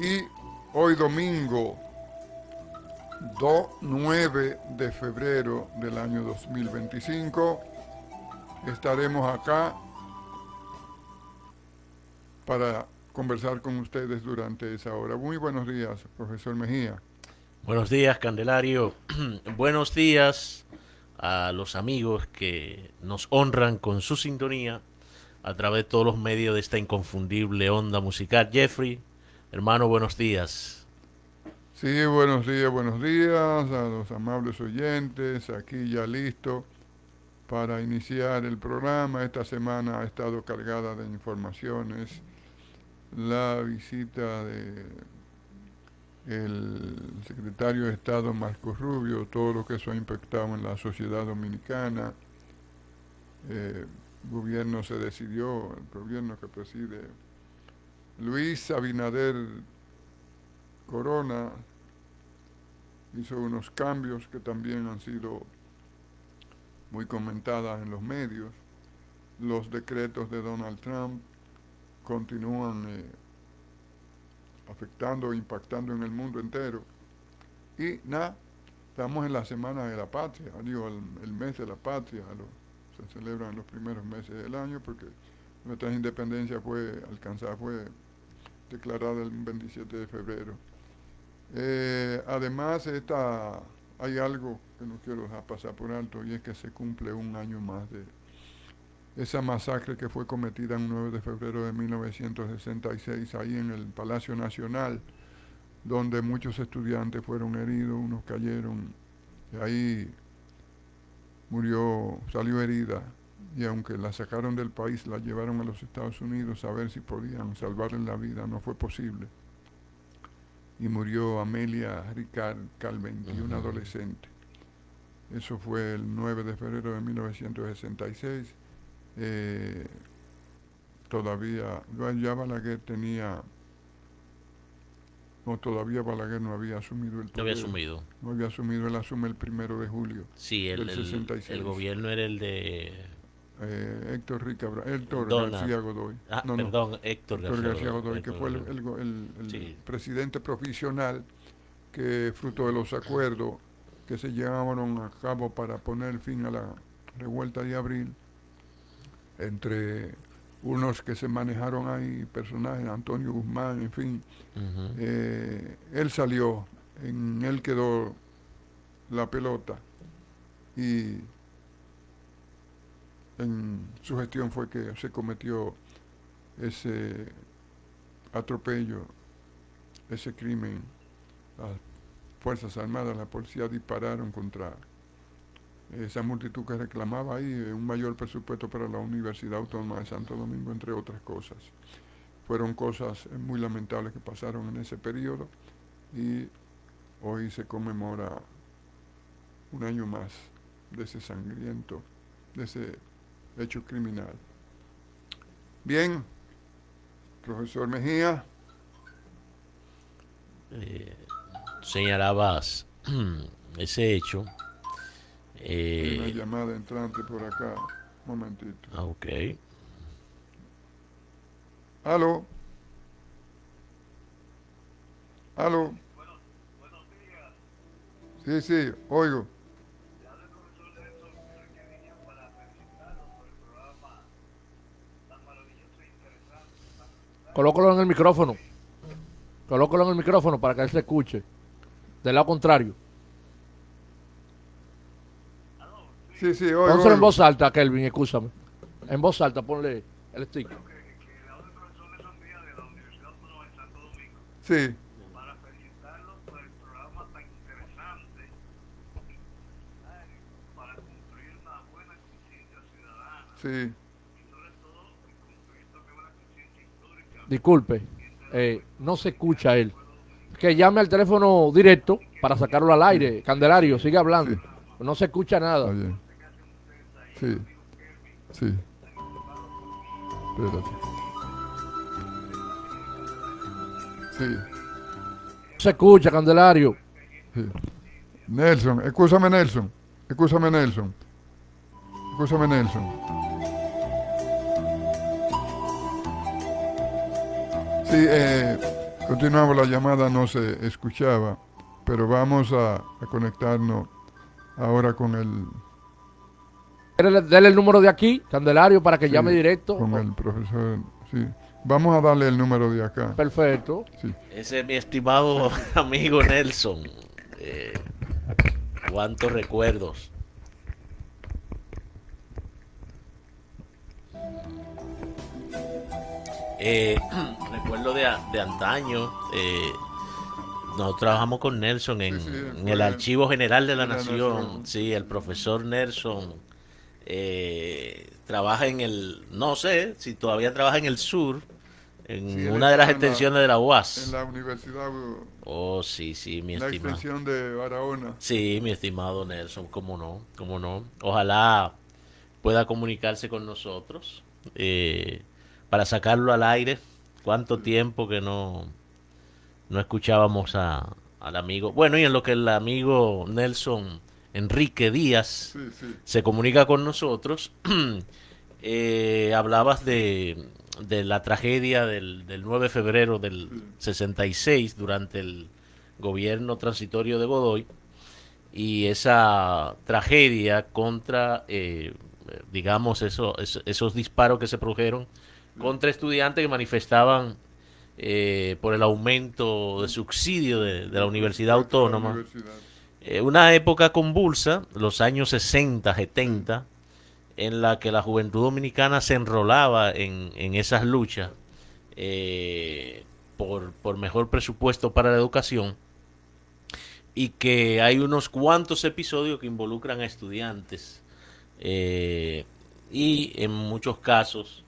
Y hoy domingo 9 de febrero del año 2025 estaremos acá para conversar con ustedes durante esa hora. Muy buenos días, profesor Mejía. Buenos días, Candelario. Buenos días a los amigos que nos honran con su sintonía a través de todos los medios de esta inconfundible onda musical. Jeffrey, hermano, buenos días. Sí, buenos días a los amables oyentes, aquí ya listo para iniciar el programa. Esta semana ha estado cargada de informaciones. La visita de el secretario de Estado Marco Rubio, todo lo que eso ha impactado en la sociedad dominicana. El gobierno se decidió, el gobierno que preside Luis Abinader Corona hizo unos cambios que también han sido muy comentadas en los medios. Los decretos de Donald Trump continúan afectando e impactando en el mundo entero. Y nada, estamos en la Semana de la Patria, digo, el mes de la patria, se celebra en los primeros meses del año porque nuestra independencia fue declarada el 27 de febrero. Además, hay algo que no quiero dejar pasar por alto y es que se cumple un año más de esa masacre que fue cometida en 9 de febrero de 1966 ahí en el Palacio Nacional, donde muchos estudiantes fueron heridos, unos cayeron, y ahí salió herida, y aunque la sacaron del país, la llevaron a los Estados Unidos a ver si podían salvarle la vida, no fue posible. Y murió Amelia Ricard Calventi, una adolescente. Eso fue el 9 de febrero de 1966. Todavía, ya Balaguer todavía Balaguer no había asumido el No había poder. asumido. No había asumido, él asume el 1 de julio Sí, del 66. el gobierno era el de Héctor Donald. García Godoy. Ah, No, no, perdón, Héctor Héctor García García Godoy. Godoy, que Héctor fue García Godoy. el Sí. presidente provisional que fruto de los acuerdos que se llevaron a cabo para poner fin a la revuelta de abril, entre unos que se manejaron ahí, personajes, Antonio Guzmán, en fin, Ujú. él salió, en él quedó la pelota y en su gestión fue que se cometió ese atropello, ese crimen. Las Fuerzas Armadas, la policía dispararon contra esa multitud que reclamaba ahí un mayor presupuesto para la Universidad Autónoma de Santo Domingo, entre otras cosas. Fueron cosas muy lamentables que pasaron en ese periodo y hoy se conmemora un año más de ese sangriento, de ese hecho criminal. Bien, profesor Mejía. Eh, Señalabas ese hecho. Hay una Eh, llamada entrante por acá. Un momentito. ok. Aló, aló. Sí, sí, oigo. Colócalo en el micrófono. Colócalo en el micrófono para que él se escuche. Del lado contrario. Sí, sí, oigo, Pónselo en oigo. voz alta, Kelvin, escúchame. En voz alta, ponle el stick. Sí, sí. Disculpe, no se escucha él. Que llame al teléfono directo para sacarlo al Sí, aire. Candelario, sigue sí, hablando. No se escucha está nada. bien. Sí, sí, espérate. Sí, No se escucha, Candelario. sí. Nelson, escúchame Nelson, escúchame Nelson, escúchame Nelson. Sí, Continuamos, la llamada no se escuchaba, pero vamos a conectarnos ahora con el, Dele el número de aquí, Candelario, para que sí, llame directo. con el profesor. Sí. Vamos a darle el número de acá. Perfecto. Sí. Ese es mi estimado amigo Nelson. Eh, cuántos recuerdos. Eh, recuerdo de antaño. Nosotros trabajamos con Nelson Sí, sí, en fue el Archivo General de la de la Nación. Nación. Sí, el profesor Nelson trabaja en el, no sé si todavía trabaja en el sur, Sí, en él una de las está extensiones de la en UAS. la universidad, Oh, sí, sí, mi la estimado. extensión de Barahona. Sí, mi estimado Nelson, cómo no, cómo no. Ojalá pueda comunicarse con nosotros para sacarlo al aire. ¿Cuánto tiempo que no escuchábamos al amigo? Bueno, y en lo que el amigo Nelson Enrique Díaz Sí, sí. se comunica con nosotros, hablabas de la tragedia del 9 de febrero del Sí. 66 durante el gobierno transitorio de Godoy y esa tragedia contra, digamos, esos disparos que se produjeron contra estudiantes que manifestaban por el aumento de subsidio de la Del Universidad presupuesto de la Autónoma. universidad. Una época convulsa, los años 60, 70, en la que la juventud dominicana se enrolaba en esas luchas por mejor presupuesto para la educación y que hay unos cuantos episodios que involucran a estudiantes y en muchos casos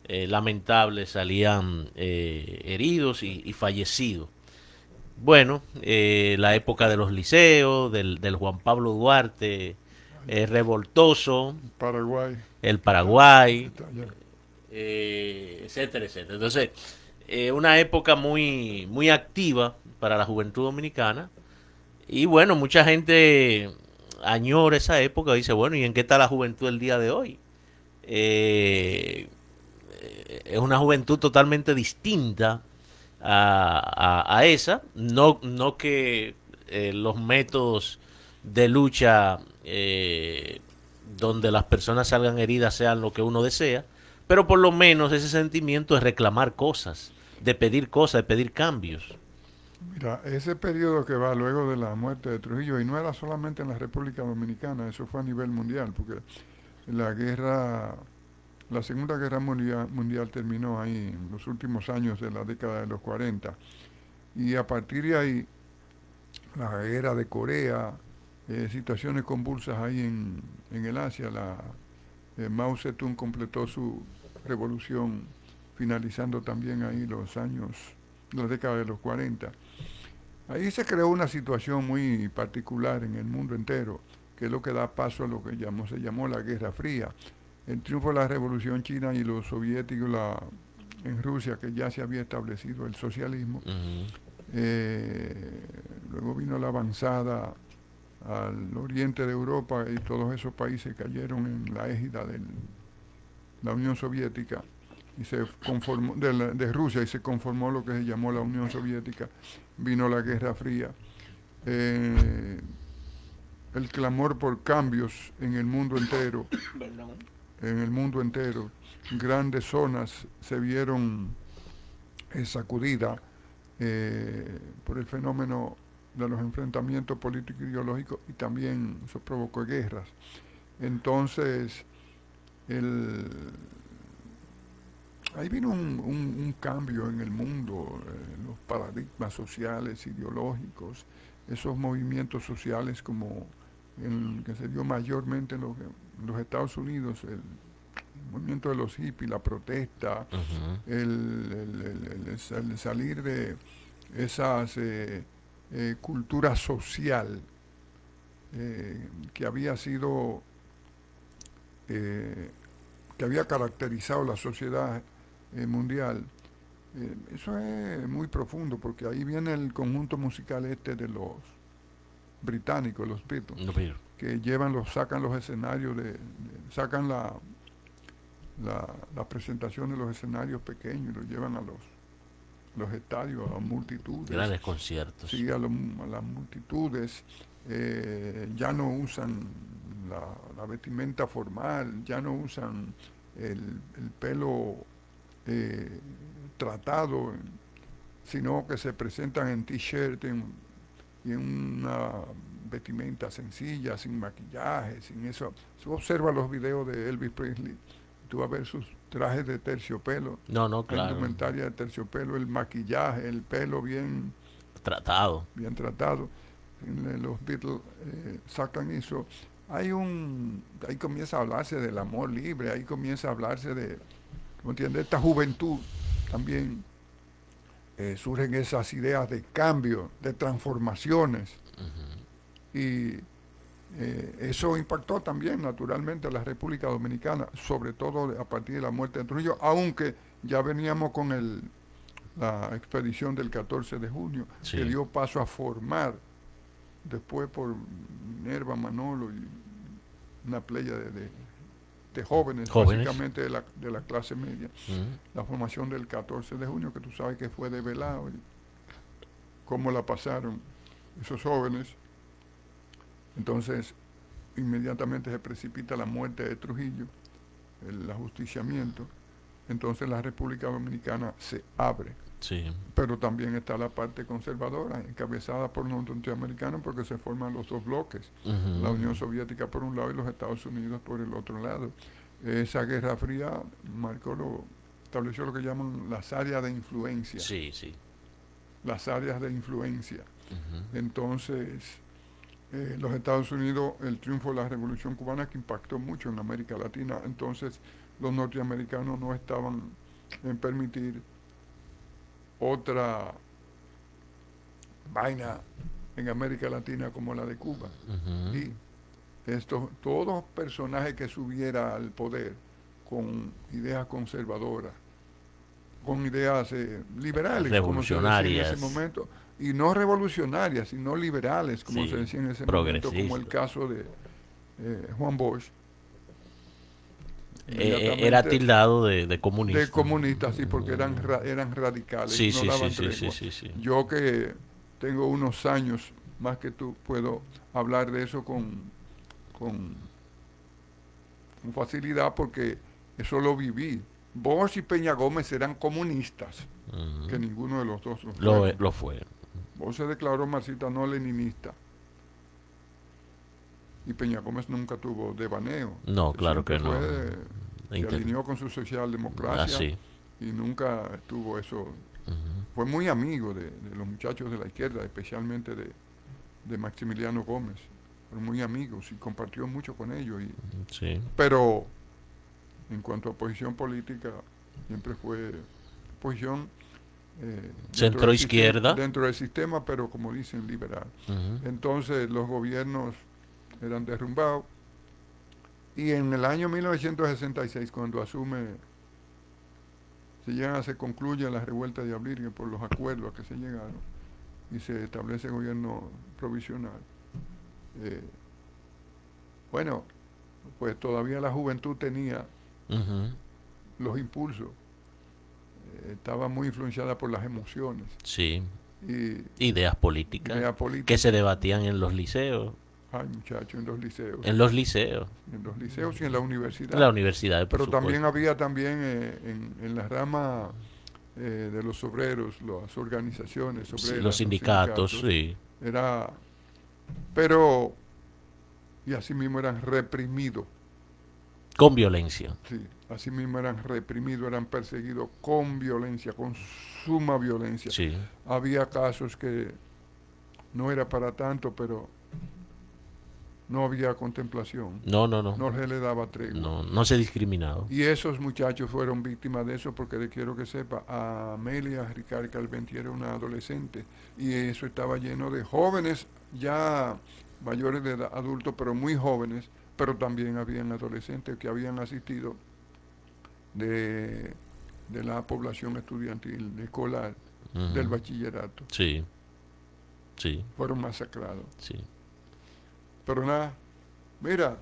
lamentables salían heridos y fallecidos. Bueno, la época de los liceos, del Juan Pablo Duarte, revoltoso, Paraguay. el Paraguay, Está allá. etcétera, etcétera. Entonces, una época muy, muy activa para la juventud dominicana. Y bueno, mucha gente añora esa época, dice, bueno, ¿y en qué está la juventud el día de hoy? Eh, es una juventud totalmente distinta a esa. No, no que los métodos de lucha donde las personas salgan heridas sean lo que uno desea, pero por lo menos ese sentimiento de reclamar cosas, de pedir cosas, de pedir cambios. Mira, ese periodo que va luego de la muerte de Trujillo, y no era solamente en la República Dominicana, eso fue a nivel mundial, porque la guerra, la Segunda Guerra Mundial terminó ahí en los últimos años de la década de los 40, y a partir de ahí, la guerra de Corea, situaciones convulsas ahí en el Asia, Mao Zedong completó su revolución, finalizando también ahí los años, la década de los 40. Ahí se creó una situación muy particular en el mundo entero, que es lo que da paso a lo que se llamó la Guerra Fría. El triunfo de la Revolución China y los soviéticos en Rusia, que ya se había establecido el socialismo. Ujú. Luego vino la avanzada al oriente de Europa y todos esos países cayeron en la égida de la Unión Soviética y se conformó de Rusia y se conformó lo que se llamó la Unión Soviética. Vino la Guerra Fría. Eh, el clamor por cambios en el mundo entero, en el mundo entero, grandes zonas se vieron sacudidas por el fenómeno de los enfrentamientos políticos y ideológicos y también eso provocó guerras. Entonces, el, ahí vino un cambio en el mundo, los paradigmas sociales, ideológicos, esos movimientos sociales como el que se dio mayormente en los Estados Unidos, el movimiento de los hippies, la protesta, Ujú. el salir de esas cultura social que había sido, eh, que había caracterizado la sociedad mundial. Eso es muy profundo porque ahí viene el conjunto musical este de los británicos, los Beatles, No, pero- que sacan los escenarios, sacan la presentación de los escenarios pequeños y los llevan los estadios a multitudes. Grandes conciertos. Sí, a las multitudes. Ya no usan la vestimenta formal, ya no usan el pelo tratado, sino que se presentan en t-shirt y en una vestimenta sencilla, sin maquillaje, sin eso. Si observa los videos de Elvis Presley, tú vas a ver sus trajes de terciopelo, No, la claro. indumentaria de terciopelo, el maquillaje, el pelo bien Tratado. tratado. Los Beatles sacan eso. Ahí comienza a hablarse del amor libre, ahí comienza a hablarse de, ¿cómo entiendes? Esta juventud también surgen esas ideas de cambio, de transformaciones. Y eso impactó también naturalmente a la República Dominicana, sobre todo a partir de la muerte de Trujillo, aunque ya veníamos con la expedición del 14 de junio, Sí. que dio paso a formar, después por Minerva, Manolo y una playa de jóvenes, básicamente de la clase media, la formación del 14 de junio, que tú sabes que fue develado, y cómo la pasaron esos jóvenes. Entonces, inmediatamente se precipita la muerte de Trujillo, el ajusticiamiento. Entonces la República Dominicana se abre. Sí. Pero también está la parte conservadora, encabezada por los norteamericanos, porque se forman los dos bloques, la Unión Soviética por un lado y los Estados Unidos por el otro lado. Esa Guerra Fría estableció lo que llaman las áreas de influencia. Sí, sí. Las áreas de influencia. Entonces, los Estados Unidos, el triunfo de la Revolución Cubana, que impactó mucho en América Latina, entonces los norteamericanos no estaban en permitir otra vaina en América Latina como la de Cuba. Y todos personajes que subiera al poder con ideas conservadoras, con ideas liberales, como se decía en ese momento, y no revolucionarias, sino liberales, como se decía en ese momento, como el caso de Juan Bosch. Era tildado de comunista. De comunistas, sí, porque eran radicales. Sí, no sí, daban sí, tregua. sí. Yo que tengo unos años más que tú, puedo hablar de eso con facilidad, porque eso lo viví. Bosch y Peña Gómez eran comunistas, que ninguno de los dos lo fue. Bosch se declaró marxista, no leninista. Y Peña Gómez nunca tuvo devaneo. No, claro que no. Se alineó con su socialdemocracia y nunca tuvo eso. Fue muy amigo de los muchachos de la izquierda, especialmente de Maximiliano Gómez. Fueron muy amigos y compartió mucho con ellos. Pero en cuanto a posición política, siempre fue posición centro-izquierda. Dentro del sistema, pero como dicen, liberal. Entonces los gobiernos eran derrumbados. Y en el año 1966, cuando se concluye la revuelta de Abril por los acuerdos a que se llegaron y se establece el gobierno provisional, bueno, pues todavía la juventud tenía los impulsos, estaba muy influenciada por las emociones. Sí. Ideas políticas que se debatían en los liceos. Ay, muchachos, en los liceos. En los liceos. En los liceos y en la universidad. En la universidad, pero también había en la rama de los obreros, las organizaciones obreras. Los sindicatos, sí. Pero, y así mismo eran reprimidos. Con violencia. Sí, así mismo eran reprimidos, eran perseguidos con violencia, con suma violencia. Sí. Había casos que no era para tanto, pero no había contemplación. No. No se le daba tregua. No se discriminaba. Y esos muchachos fueron víctimas de eso, porque le quiero que sepa, a Amelia Ricard Calventi era una adolescente, y eso estaba lleno de jóvenes ya mayores de edad, adultos, pero muy jóvenes, pero también habían adolescentes que habían asistido de la población estudiantil, escolar, del bachillerato. Sí. Fueron masacrados. Sí. Pero nada, mira,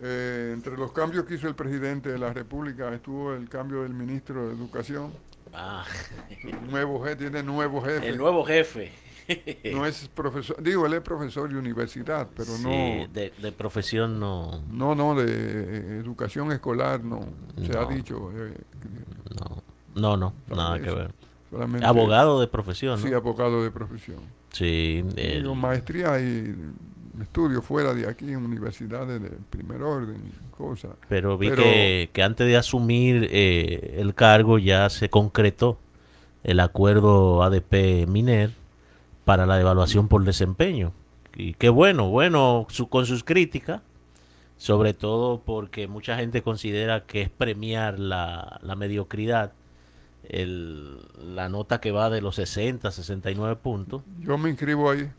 entre los cambios que hizo el presidente de la República estuvo el cambio del ministro de Educación, Ah, Nuevo jefe, tiene nuevo el jefe. nuevo jefe. No es profesor, digo, él es profesor de universidad, pero Sí, de profesión no, no de educación escolar, no. Se ha no, dicho, no, nada que eso. ver. Solamente, Abogado de profesión, sí, ¿no? abogado de profesión. Sí, Digo, maestría y estudio fuera de aquí en universidades de primer orden y cosas. pero vi Pero que antes de asumir el cargo ya se concretó el acuerdo ADP-MINER para la evaluación por desempeño. Y qué bueno, bueno, con sus críticas, sobre todo porque mucha gente considera que es premiar la mediocridad, la nota que va de los 60, 69 puntos. yo me inscribo ahí.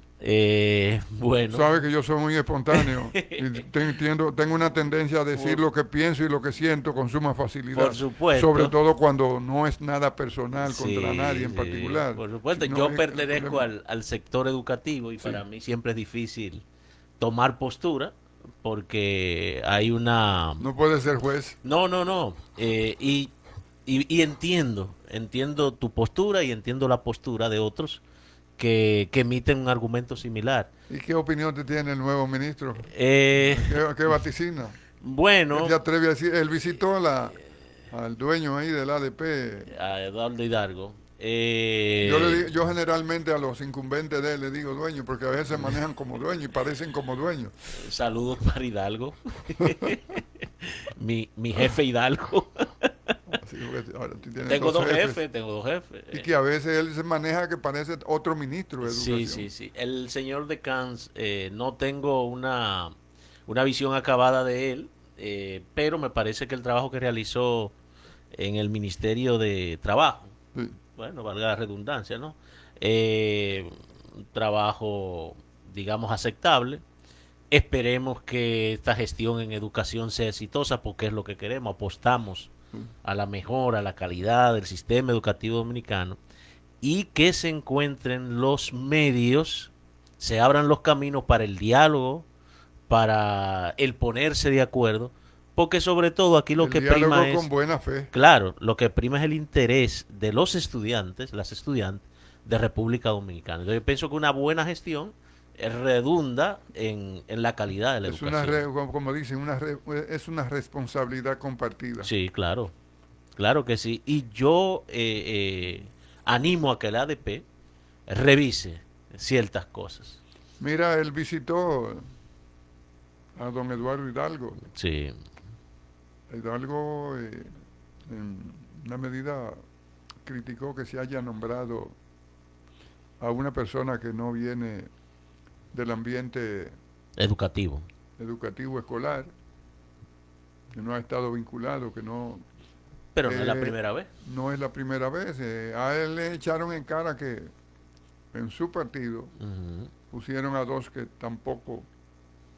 Bueno, Sabe que yo soy muy espontáneo y tengo una tendencia a decir por, lo que pienso y lo que siento con suma por facilidad. Sobre supuesto, todo cuando no es nada personal contra nadie sí, en sí, particular, por supuesto. sino Yo es el pertenezco problema. al sector educativo y Sí, para mí siempre es difícil tomar postura porque hay una... no puede ser juez. No. Y entiendo tu postura y entiendo la postura de otros que emiten un argumento similar. ¿Y qué opinión te tiene el nuevo ministro? Eh, ¿Qué vaticina? ¿Qué te bueno, atreve a decir? Él visitó al dueño ahí del ADP. a Eduardo Hidalgo, Yo generalmente a los incumbentes de él le digo dueño, porque a veces se manejan como dueños y parecen como dueños. saludos para Hidalgo, mi jefe Hidalgo. Así que ahora tú tienes Tengo dos dos jefes. jefes, tengo dos jefes. Y que a veces él se maneja que parece otro ministro de Sí, educación. sí, sí. El señor de Cans, no tengo una visión acabada de él, pero me parece que el trabajo que realizó en el Ministerio de Trabajo, Sí. bueno, valga la redundancia, ¿no? Un trabajo, digamos, aceptable. Esperemos que esta gestión en educación sea exitosa porque es lo que queremos. Apostamos a la mejora, a la calidad del sistema educativo dominicano y que se encuentren los medios, se abran los caminos para el diálogo, para el ponerse de acuerdo, porque sobre todo aquí lo El que diálogo prima con es, buena fe. claro, lo que prima es el interés de los estudiantes, las estudiantes de República Dominicana. Entonces yo pienso que una buena gestión redunda en la calidad de la Es educación. como dicen, es una responsabilidad compartida. Sí, claro, claro que sí. Y yo animo a que el ADP revise ciertas cosas. Mira, él visitó a don Eduardo Hidalgo. Sí, Hidalgo, en una medida, criticó que se haya nombrado a una persona que no viene del ambiente educativo. educativo escolar, que no ha estado vinculado, Pero no es la eh, primera vez. no es la primera vez. A él le echaron en cara que en su partido Ujú, pusieron a dos que tampoco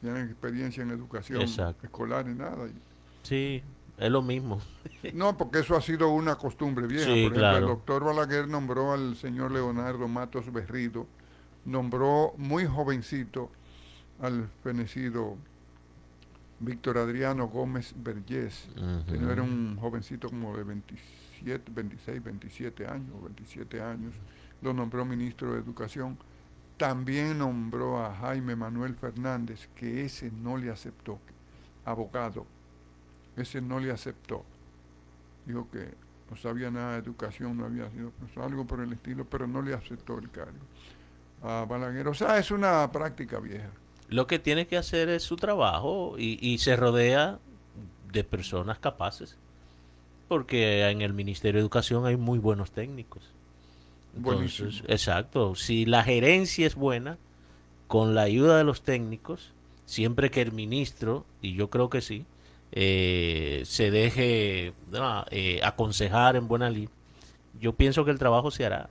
tienen experiencia en educación exacto. escolar ni nada. Sí, es lo mismo. No, porque eso ha sido una costumbre vieja. Sí, Por ejemplo, el claro. doctor Balaguer nombró al señor Leonardo Matos Berrido, nombró muy jovencito al fenecido Víctor Adriano Gómez Vergés, que no era Ujú, un jovencito como de 27, 26, 27 años, lo nombró ministro de Educación. También nombró a Jaime Manuel Fernández, que ese no le aceptó, abogado, ese no le aceptó. Dijo que no sabía nada de educación, no había sido profesor, algo por el estilo, pero no le aceptó el cargo a Balaguer. O sea, es una práctica vieja. Lo que tiene que hacer es su trabajo y se rodea de personas capaces. Porque en el Ministerio de Educación hay muy buenos técnicos. Entonces, Buenísimo. exacto. Si la gerencia es buena, con la ayuda de los técnicos, siempre que el ministro, y yo creo que sí, se deje aconsejar en buena línea, yo pienso que el trabajo se hará.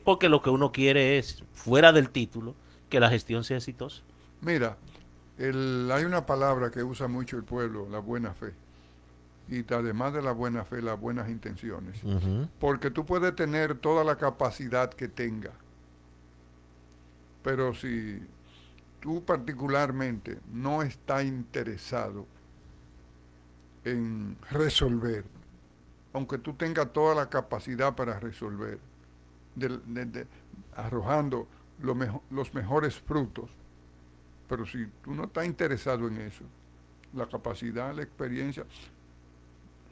Porque lo que uno quiere es, fuera del título, que la gestión sea exitosa. Mira, hay una palabra que usa mucho el pueblo, la buena fe. Y además de la buena fe, las buenas intenciones. Ujú. Porque tú puedes tener toda la capacidad que tenga, pero si tú particularmente no estás interesado en resolver aunque tú tengas toda la capacidad para resolver, arrojando los mejores frutos. Pero si tú no estás interesado en eso, la capacidad, la experiencia,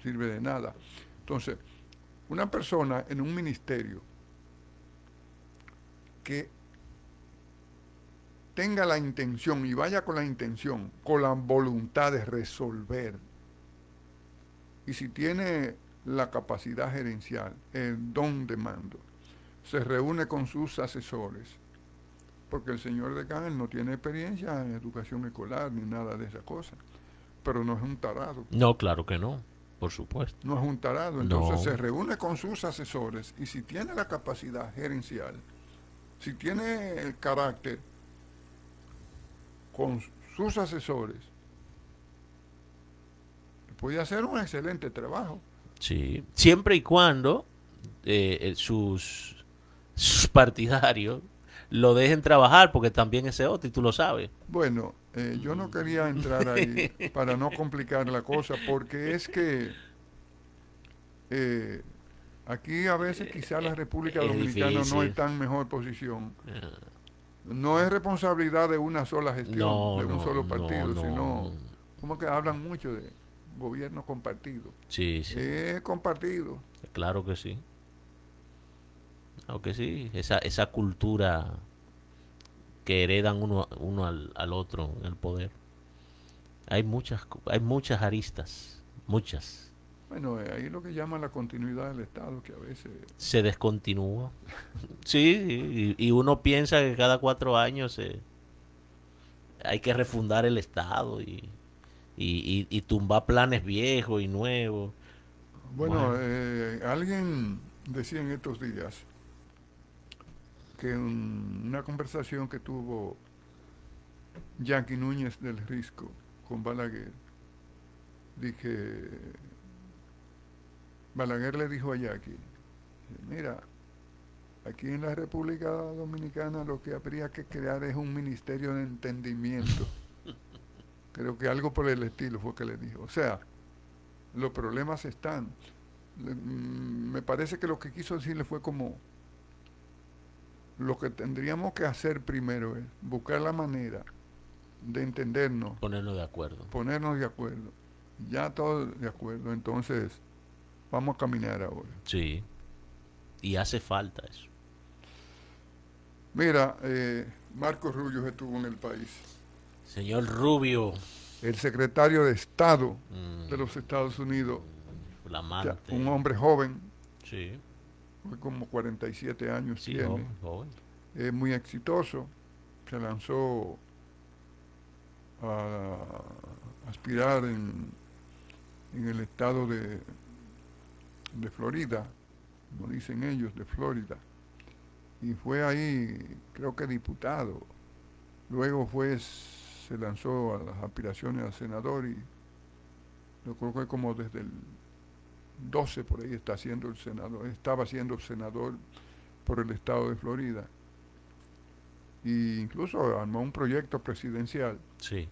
sirve de nada. Entonces, una persona en un ministerio que tenga la intención y vaya con la intención, con la voluntad de resolver, y si tiene la capacidad gerencial, el don de mando, se reúne con sus asesores, porque el señor decano no tiene experiencia en educación escolar ni nada de esas cosas, pero no es un tarado. No, claro que no, por supuesto. No es un tarado, entonces No. se reúne con sus asesores y si tiene la capacidad gerencial, si tiene el carácter con sus asesores, puede hacer un excelente trabajo. Sí, siempre y cuando sus partidarios lo dejen trabajar, porque también ese otro, y tú lo sabes. Bueno, yo no quería entrar ahí para no complicar la cosa, porque es que aquí a veces quizá la República Es Dominicana no difícil. está en mejor posición. Eh, No es responsabilidad de una sola gestión, No, de un no, solo no, partido, no. sino, como que hablan mucho de gobierno compartido. Sí, sí, Es compartido. claro que sí. Claro que sí. Esa cultura que heredan uno al otro en el poder. Hay muchas aristas, muchas. Bueno, ahí es lo que llaman la continuidad del Estado, que a veces... Se descontinúa. Sí, y uno piensa que cada 4 años hay que refundar el Estado y tumbar planes viejos y nuevos. Bueno, Bueno, alguien decía en estos días que en una conversación que tuvo Jackie Núñez del Risco con Balaguer, dije, Balaguer le dijo a Jackie, mira, aquí en la República Dominicana lo que habría que crear es un ministerio de entendimiento. Creo que algo por el estilo fue que le dijo. O sea, los problemas están. Me parece que lo que quiso decirle fue como, lo que tendríamos que hacer primero es buscar la manera de entendernos, ponernos de acuerdo. ponernos de acuerdo. Ya todos de acuerdo, entonces vamos a caminar ahora. Sí, y hace falta eso. Mira, Marco Rubio estuvo en el país. Señor Rubio, El secretario de Estado de mm, los Estados Unidos, flamante. un hombre joven, Sí, como 47 años sí, tiene, joven, joven. es muy exitoso, se lanzó a aspirar en el estado de Florida, como dicen ellos, de Florida, y fue ahí, creo que diputado, luego se lanzó a las aspiraciones a senador y yo creo que como desde el 12 por ahí estaba siendo senador por el estado de Florida. E incluso armó un proyecto presidencial. Sí.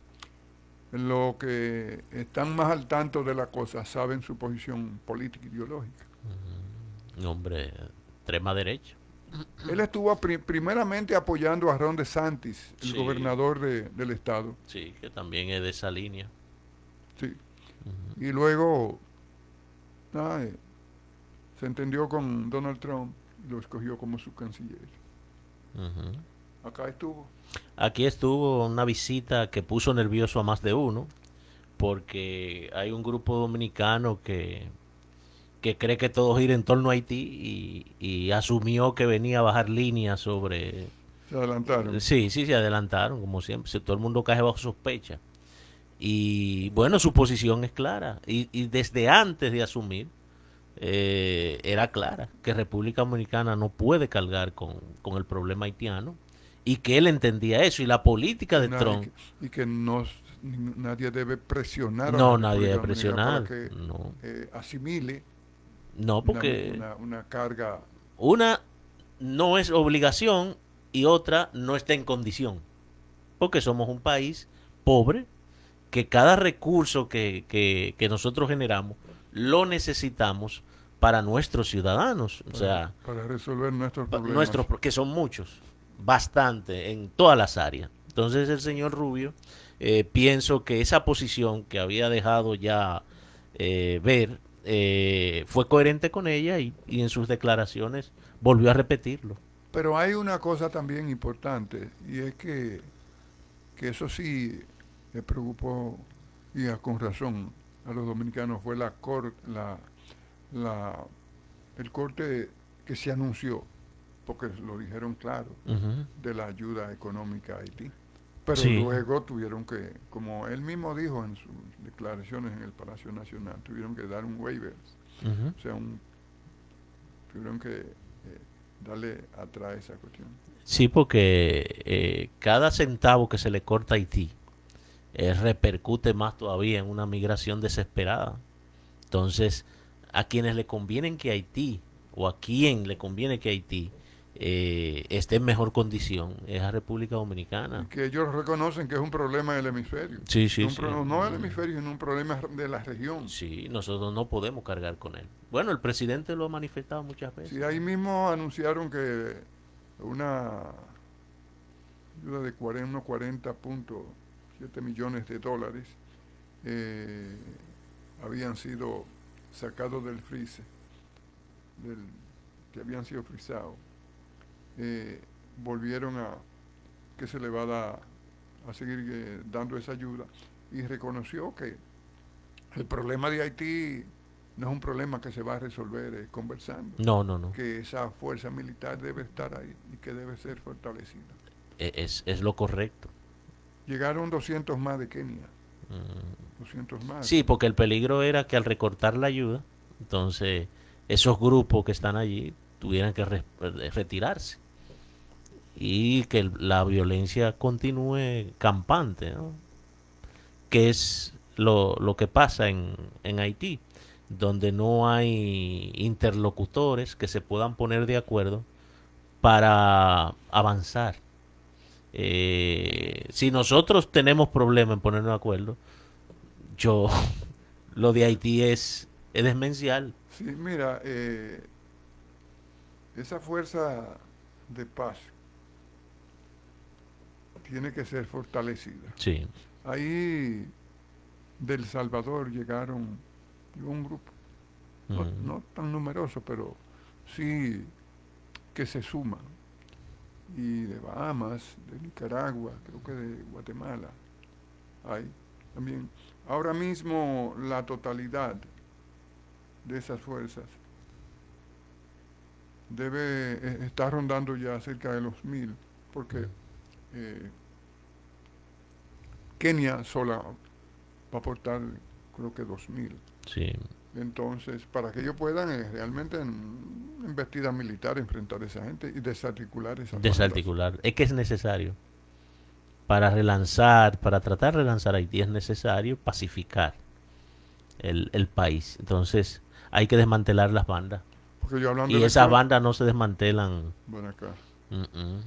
Los que están más al tanto de la cosa saben su posición política e ideológica. Un hombre extrema derecha. Él estuvo primeramente apoyando a Ron DeSantis, el Sí, gobernador del estado. sí, que también es de esa línea. Sí. Ujú. Y luego se entendió con Donald Trump y lo escogió como su canciller. Ujú. Acá estuvo. Aquí estuvo una visita que puso nervioso a más de uno, porque hay un grupo dominicano que cree que todo gira en torno a Haití y asumió que venía a bajar líneas sobre... Se adelantaron. Sí, sí, se adelantaron, como siempre. Todo el mundo cae bajo sospecha. Y bueno, su posición es clara. Y desde antes de asumir, era clara que República Dominicana no puede cargar con el problema haitiano y que él entendía eso. Y la política de Trump, Y que nadie debe presionar a la no, nadie República debe Dominicana para presionar. que No, asimile no, porque una carga. una no es obligación y otra no está en condición. Porque somos un país pobre que cada recurso que nosotros generamos lo necesitamos para nuestros ciudadanos, o sea, para resolver nuestros problemas. nuestros, que son muchos, bastante, en todas las áreas. Entonces el señor Rubio, pienso que esa posición que había dejado ya ver, fue coherente con ella y en sus declaraciones volvió a repetirlo. Pero hay una cosa también importante, y es que eso sí me preocupó, con razón, a los dominicanos, fue la, el corte que se anunció, porque lo dijeron claro, Ujú. de la ayuda económica a Haití. Pero Sí, luego tuvieron que, como él mismo dijo en sus declaraciones en el Palacio Nacional, tuvieron que dar un waiver, ujú. o sea, tuvieron que darle atrás esa cuestión. Sí, porque cada centavo que se le corta a Haití repercute más todavía en una migración desesperada. Entonces, a quienes le conviene que Haití, o a quien le conviene que Haití esté en mejor condición, es a República Y Dominicana. que ellos reconocen que es un problema del hemisferio. Sí, Es sí, sí. no del hemisferio, sino un problema de la región. Sí, nosotros no podemos cargar con él. Bueno, el presidente lo ha manifestado muchas Sí, veces. ahí mismo anunciaron que una ayuda de unos 40.7 millones de dólares eh, habían sido sacados del freezer, del, que habían sido frisados. Volvieron que se le va a seguir dando esa ayuda, y reconoció que el problema de Haití no es un problema que se va a resolver conversando, No, no, no. que esa fuerza militar debe estar ahí y que debe ser fortalecida. Es lo correcto. Llegaron 200 más de Kenia, 200 más. Sí, porque el peligro era que al recortar la ayuda, entonces esos grupos que están allí tuvieran que retirarse y que la violencia continúe campante, ¿no? Que es lo que pasa en Haití, donde no hay interlocutores que se puedan poner de acuerdo para avanzar. Si nosotros tenemos problemas en ponernos de acuerdo, yo lo de Haití es demencial. Sí, mira, esa fuerza de paz tiene que ser fortalecida. Sí. Ahí del Salvador llegó un grupo, Mm. no tan numeroso, pero sí que se suman, y de Bahamas, de Nicaragua, creo que de Guatemala, hay también. Ahora mismo la totalidad de esas fuerzas está rondando ya cerca de los 1.000, porque eh, Kenia sola va a aportar creo que 2.000. Sí, Entonces, para que ellos puedan realmente embestidas militares enfrentar a esa gente y desarticular esas bandas. desarticular. Es que es necesario. Para relanzar, para tratar de relanzar Haití es necesario pacificar el país. Entonces hay que desmantelar las bandas. Porque yo hablando Y de esas elección, bandas no se desmantelan. bueno acá, Mm, mm.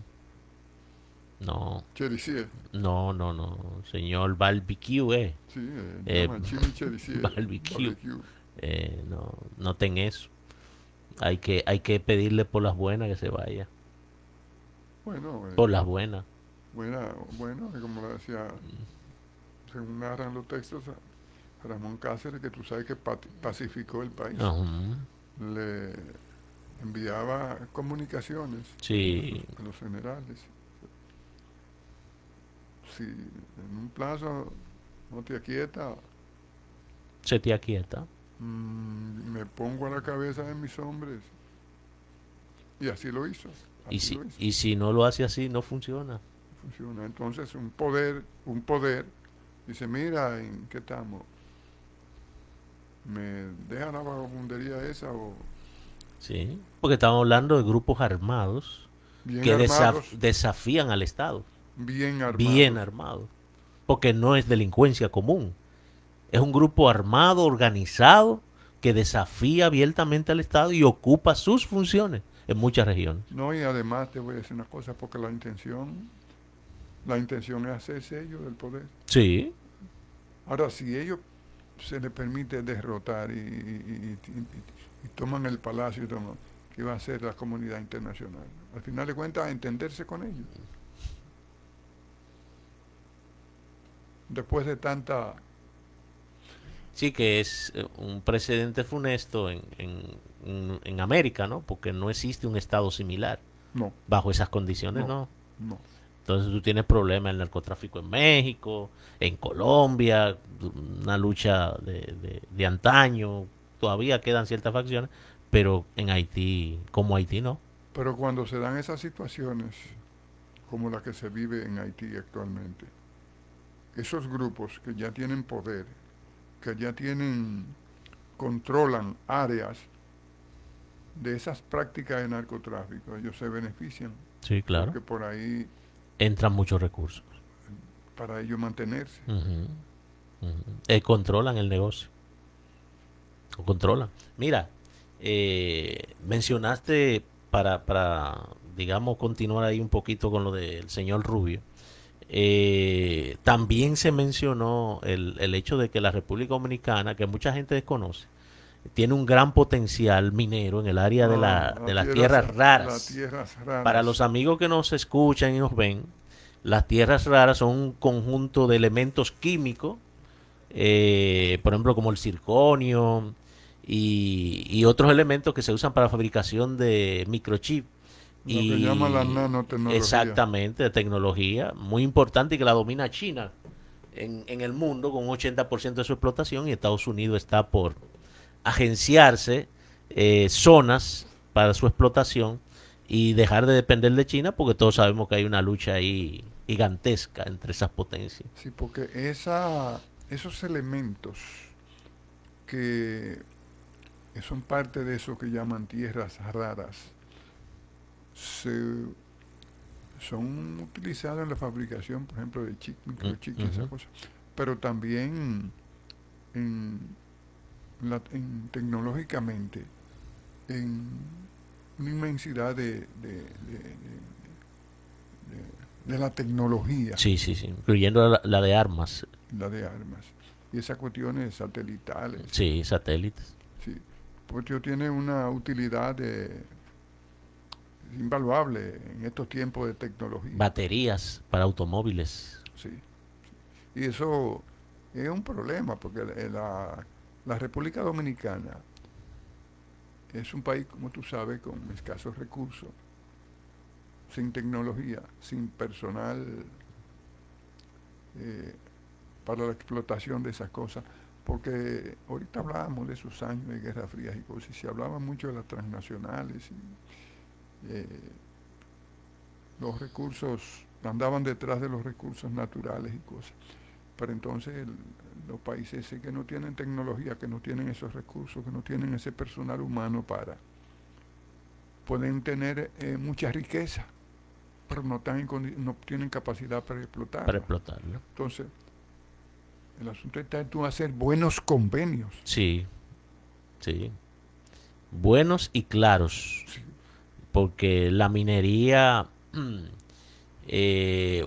No, Cherizier, no, no, no. Señor Barbecue, sí, Eh, llama Chimi Cherizier, barbecue. barbecue. No, no ten eso. Hay que pedirle por las buenas que se vaya. Bueno, Por las buenas. bueno, como lo decía, según narran los textos, a Ramón Cáceres, que tú sabes que pacificó el país, Ujú. le enviaba comunicaciones Sí, a los generales. Si en un plazo no te aquieta, se te aquieta. me pongo a la cabeza de mis hombres. Y así lo hizo, así lo hizo. Y si no lo hace así, no funciona. Funciona. Entonces un poder, dice, mira, ¿en qué estamos? ¿Me deja la vagabundería esa o Sí, porque estamos hablando de grupos armados bien que armados, desafían al Estado, bien bien armados? armados, porque no es delincuencia común, es un grupo armado, organizado, que desafía abiertamente al Estado y ocupa sus funciones en muchas regiones. No, y además te voy a decir una cosa, porque la intención es hacerse ellos del poder. Sí, Ahora, si ellos se les permite derrotar y toman el palacio y toman, ¿qué va a hacer la comunidad internacional? Al final de cuentas, entenderse con ellos. Después de tanta... Sí, que es un precedente funesto en América, ¿no? Porque no existe un estado similar No, bajo esas condiciones, no, ¿no? no. Entonces tú tienes problemas del narcotráfico en México, en Colombia, una lucha de antaño, todavía quedan ciertas facciones, pero en Haití, como Haití, no. Pero cuando se dan esas situaciones, como la que se vive en Haití actualmente, esos grupos que ya tienen poder, que ya tienen, controlan áreas de esas prácticas de narcotráfico, ellos se benefician, Sí, claro. porque por ahí, Entran muchos recursos. para ellos mantenerse. Ujú, ujú. Controlan el negocio. Lo controlan. Mira, mencionaste para, digamos, continuar ahí un poquito con lo del señor Rubio. También se mencionó el hecho de que la República Dominicana, que mucha gente desconoce, tiene un gran potencial minero en el área de las tierras Las raras. tierras Para los raras. amigos que nos escuchan y nos ven, las tierras raras son un conjunto de elementos químicos, por ejemplo, como el circonio y otros elementos que se usan para fabricación de microchip. Lo que llaman la Y nanotecnología. exactamente, de tecnología muy importante y que la domina China en el mundo con un 80% de su explotación y Estados Unidos está por agenciarse zonas para su explotación y dejar de depender de China porque todos sabemos que hay una lucha ahí gigantesca entre esas potencias. Sí, porque esos elementos que son parte de eso que llaman tierras raras, se, son utilizados en la fabricación, por ejemplo, de chip, Mm, microchip y esas ujú. cosas, pero también en, tecnológicamente, en una inmensidad de la tecnología, Sí, sí, sí, incluyendo la de armas, la de armas, y esas cuestiones satelitales, sí, satélites, sí, porque tiene una utilidad invaluable en estos tiempos de tecnología, baterías para automóviles. sí. Y eso es un problema porque la República Dominicana es un país, como tú sabes, con escasos recursos, sin tecnología, sin personal eh, para la explotación de esas cosas. Porque ahorita hablábamos de esos años de Guerra Fría y cosas, y se hablaba mucho de las transnacionales, y los recursos, andaban detrás de los recursos naturales y cosas. Pero entonces los países que no tienen tecnología, que no tienen esos recursos, que no tienen ese personal humano pueden tener mucha riqueza, pero no tienen capacidad para Para explotarla. explotarlo. Entonces, el asunto está en tú hacer buenos convenios. Sí, sí. Buenos y claros. Sí, Porque la minería,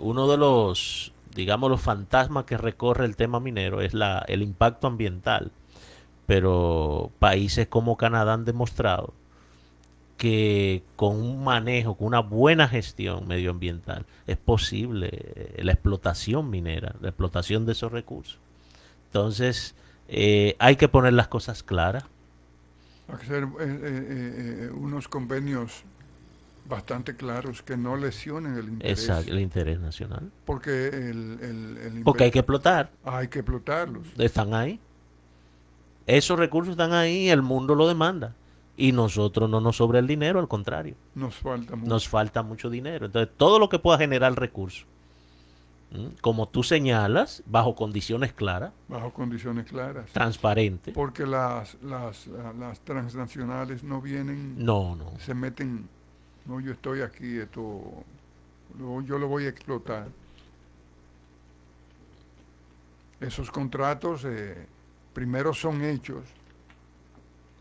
uno de los, digamos, los fantasmas que recorre el tema minero es el impacto ambiental. Pero países como Canadá han demostrado que con un manejo, con una buena gestión medioambiental, es posible la explotación minera, la explotación de esos recursos. Entonces, hay que poner las cosas claras. hacer unos convenios bastante claros que no lesionen el interés, El interés nacional. porque Porque hay que explotar. hay que explotarlos. Están ahí. Esos recursos están ahí, el mundo lo demanda. Y nosotros no nos sobra el dinero, al contrario. Nos falta Nos mucho, falta mucho dinero. Entonces, todo lo que pueda generar recursos, como tú señalas, bajo condiciones claras, bajo condiciones claras. transparentes. Porque las transnacionales no vienen, No, no. se meten, no, yo estoy aquí, yo lo voy a explotar. Esos contratos primero son hechos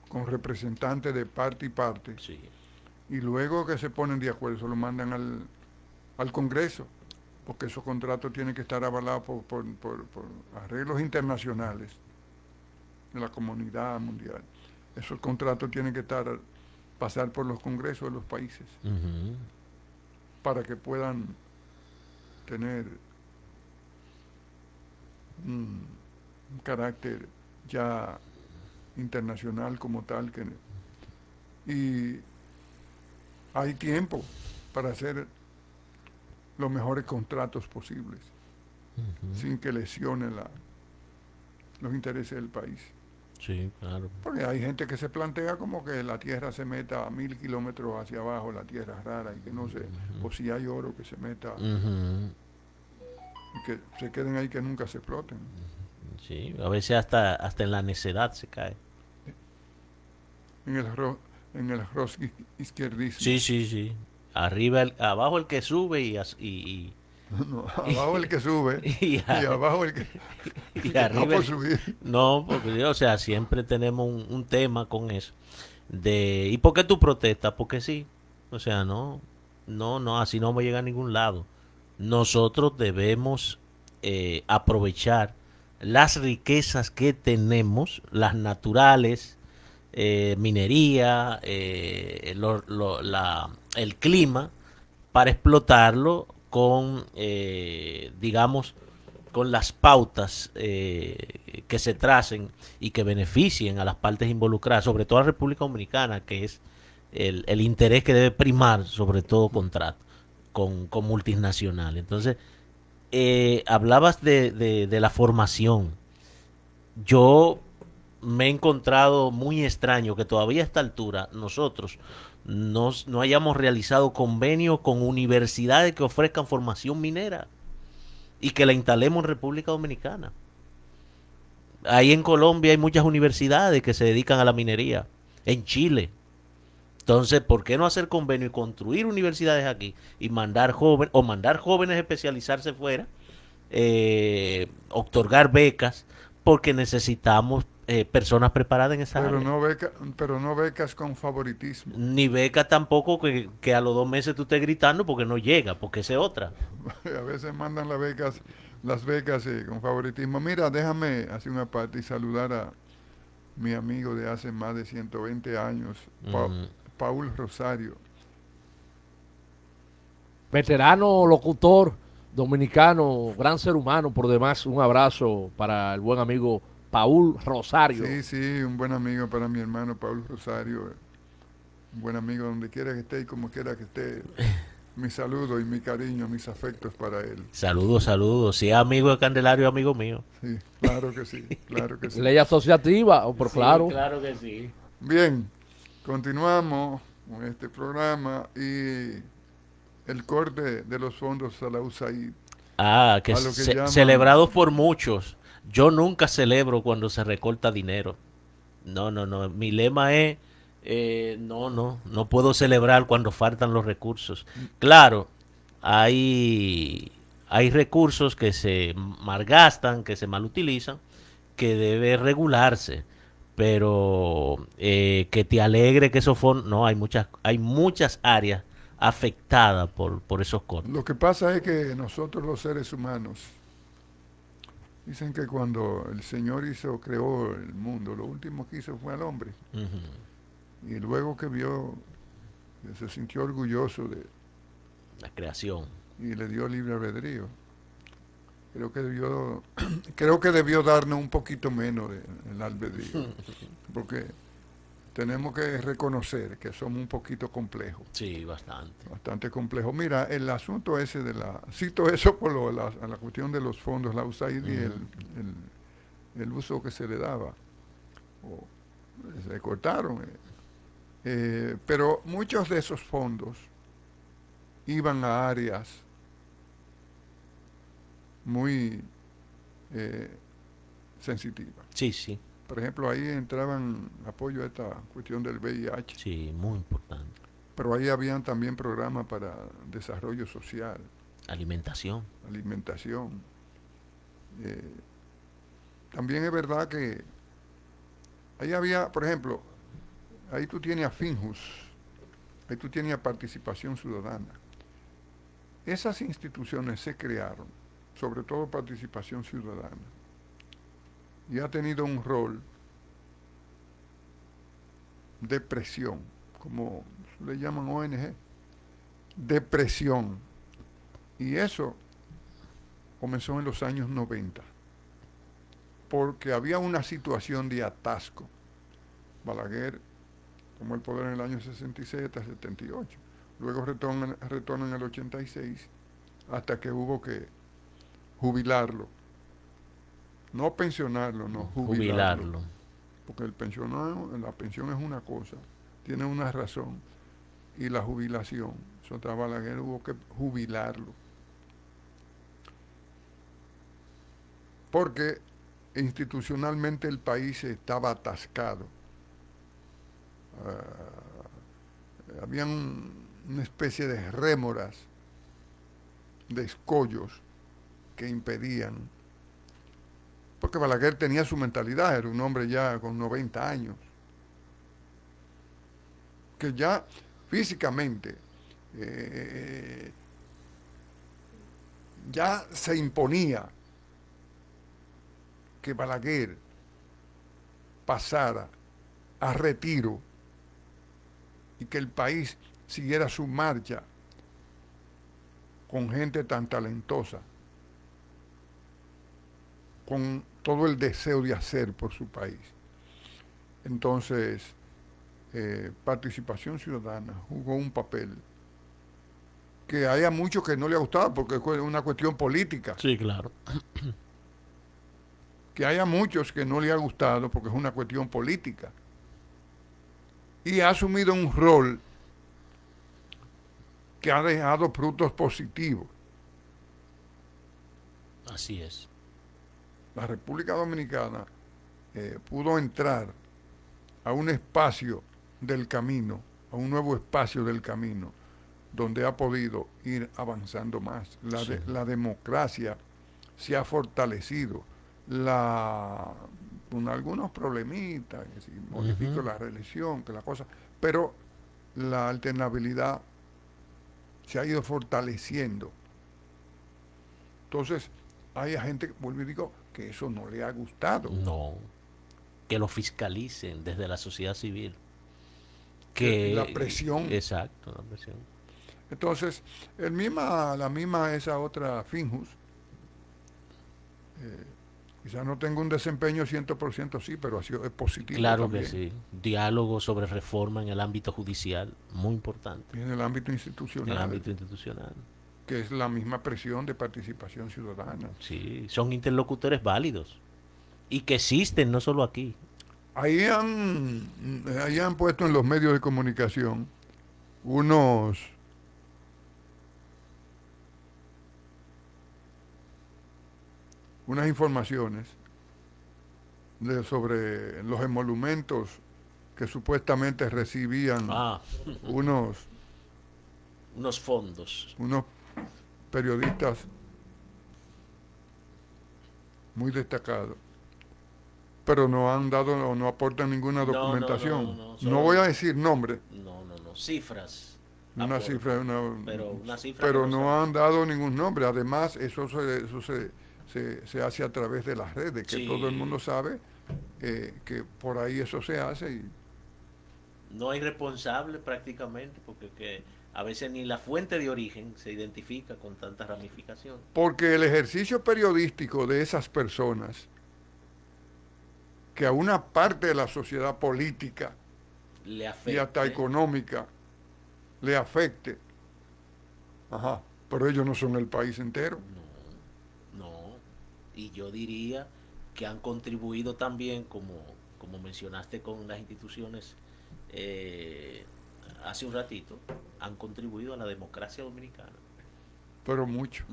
con representantes de parte y parte, Sí. y luego que se ponen de acuerdo, se lo mandan al Congreso, porque esos contratos tienen que estar avalados por arreglos internacionales de la comunidad mundial. esos contratos tienen que pasar por los congresos de los países Ujú. para que puedan tener un carácter ya internacional como tal, y hay tiempo para hacer los mejores contratos posibles sin que lesione los intereses del país. Sí, claro. Porque hay gente que se plantea como que la tierra se meta a 1000 kilómetros hacia abajo, la tierra es rara, y que no sé, o si hay oro que se meta Ujú. y que se queden ahí, que nunca se exploten. Sí, a veces hasta en la necedad se cae. En el, en el izquierdismo. Sí, sí, sí. Arriba, abajo el que sube No, abajo el que sube y, y abajo el que, el y que está arriba por subir. no, porque o sea, siempre tenemos un tema con eso. ¿Y por qué tú protestas? Porque sí. O sea, no, así no vamos a llegar a ningún lado. Nosotros debemos aprovechar las riquezas que tenemos, las naturales, minería, el clima, para explotarlo con, digamos, con las pautas que se tracen y que beneficien a las partes involucradas, sobre todo a la República Dominicana, que es el interés que debe primar sobre todo contrato con multinacionales. Entonces, hablabas de la formación. Yo me he encontrado muy extraño que todavía a esta altura nosotros no hayamos realizado convenios con universidades que ofrezcan formación minera y que la instalemos en República Dominicana. Ahí en Colombia hay muchas universidades que se dedican a la minería, en Chile. Entonces, ¿por qué no hacer convenio y construir universidades aquí y mandar jóvenes a especializarse fuera, otorgar becas, porque necesitamos personas preparadas en esa Pero área? no, pero no becas con favoritismo. Ni beca tampoco que a los 2 meses tú estés gritando porque no llega, porque esa es otra. A veces mandan las becas con favoritismo. Mira, déjame hacer una parte y saludar a mi amigo de hace más de 120 años, Mm, Paul Rosario. Veterano, locutor, dominicano, gran ser humano por demás. Un abrazo para el buen amigo Paul Rosario. Sí, sí, un buen amigo para mi hermano Paul Rosario. Un buen amigo donde quiera que esté y como quiera que esté. Mi saludo y mi cariño, mis afectos para él. saludos, saludos. Si es amigo de Candelario, amigo mío. Sí, claro que sí, claro que sí. Ley asociativa, por Sí, claro. claro que sí. Bien, continuamos con este programa y el corte de los fondos a la USAID, Ah, que a lo que llaman, celebrados por muchos. Yo nunca celebro cuando se recorta dinero. No, no, no. Mi lema es, no puedo celebrar cuando faltan los recursos. Claro, hay recursos que se malgastan, que se malutilizan, que debe regularse. Pero que te alegre que esos fondos, no, hay muchas áreas afectadas por esos cortes. lo que pasa es que nosotros los seres humanos, dicen que cuando el Señor creó el mundo, lo último que hizo fue al hombre. Ujú. Y luego que vio, que se sintió orgulloso La creación. y le dio libre albedrío. Creo que debió darnos un poquito menos del albedrío, porque tenemos que reconocer que somos un poquito complejos, Sí, bastante. bastante complejos. Mira, el asunto ese cito eso por la cuestión de los fondos, la USAID y Ujú. el uso que se le daba, o se cortaron. Pero muchos de esos fondos iban a áreas muy eh, sensitivas. Sí, sí, Por ejemplo, ahí entraban apoyo a esta cuestión del VIH, sí, muy importante. pero ahí habían también programas para desarrollo social, Alimentación. alimentación. Eh, También es verdad que ahí había, por ejemplo, ahí tú tienes a Finjus, ahí tú tienes a Participación Ciudadana. Esas instituciones se crearon, sobre todo Participación Ciudadana, y ha tenido un rol depresión, como le llaman ONG, depresión. Y eso comenzó en los años 90, porque había una situación de atasco. Balaguer tomó el poder en el año 67 a 78, luego retorna en el 86, hasta que hubo que jubilarlo. No pensionarlo, no, jubilarlo. Porque la pensión es una cosa, tiene una razón, y la jubilación, a Balaguer hubo que jubilarlo. Porque institucionalmente el país estaba atascado. Habían una especie de rémoras, de escollos que impedían, porque Balaguer tenía su mentalidad, era un hombre ya con 90 años, que ya físicamente ya se imponía que Balaguer pasara a retiro y que el país siguiera su marcha con gente tan talentosa, con todo el deseo de hacer por su país. Entonces, Participación Ciudadana jugó un papel que hay a muchos que no le ha gustado porque es una cuestión política. Sí, claro. Que haya muchos que no le ha gustado porque es una cuestión política. Y ha asumido un rol que ha dejado frutos positivos. Así es. La República Dominicana pudo entrar a un espacio del camino, a un nuevo espacio del camino, donde ha podido ir avanzando más. La democracia se ha fortalecido. Con algunos problemitas, que si modifico la reelección, que la cosa, pero la alternabilidad se ha ido fortaleciendo. Entonces, hay gente, vuelvo y digo, que eso no le ha gustado. No, que lo fiscalicen desde la sociedad civil. La presión. Exacto, la presión. Entonces, la misma esa otra Finjus, quizás no tenga un desempeño 100% sí, pero es positivo. Claro también. que sí. Diálogo sobre reforma en el ámbito judicial, muy importante. Y en el ámbito institucional. En el ámbito institucional. Que es la misma presión de Participación Ciudadana. Sí, son interlocutores válidos y que existen no solo aquí. Ahí han puesto en los medios de comunicación unas informaciones sobre los emolumentos que supuestamente recibían unos fondos. Unos periodistas muy destacados, pero no han dado o no aportan ninguna documentación. No voy a decir nombre. No. Cifras. Una cifra, pero no han dado ningún nombre. Además, eso se hace a través de las redes, que todo el mundo sabe que por ahí eso se hace. Y no hay responsable prácticamente, porque a veces ni la fuente de origen se identifica con tanta ramificación. Porque el ejercicio periodístico de esas personas, que a una parte de la sociedad política le afecte, y hasta económica le afecte, pero ellos no son el país entero. No. Y yo diría que han contribuido también, como mencionaste con las instituciones hace un ratito, han contribuido a la democracia dominicana. Pero mucho.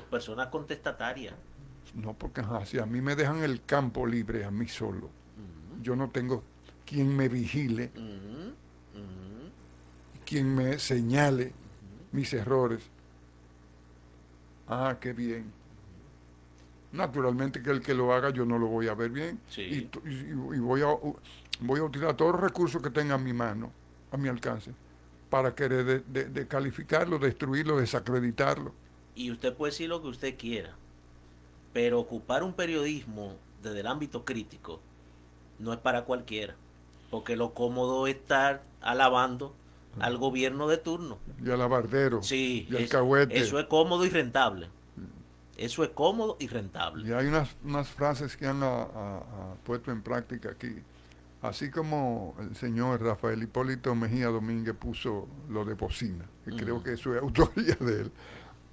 Personas contestatarias. No, porque si a mí me dejan el campo libre, a mí solo, yo no tengo quien me vigile, quien me señale mis errores. Qué bien. Naturalmente que el que lo haga yo no lo voy a ver bien. Sí. Y voy a utilizar todos los recursos que tenga a mi mano, a mi alcance, para querer descalificarlo, destruirlo, desacreditarlo. Y usted puede decir lo que usted quiera, pero ocupar un periodismo desde el ámbito crítico no es para cualquiera, porque lo cómodo es estar alabando al gobierno de turno. Y al abardero, Sí, y al cahuete. eso es cómodo y rentable. Eso es cómodo y rentable. Y hay unas frases que han puesto en práctica aquí. Así como el señor Rafael Hipólito Mejía Domínguez puso lo de bocina, que creo que eso es autoría de él.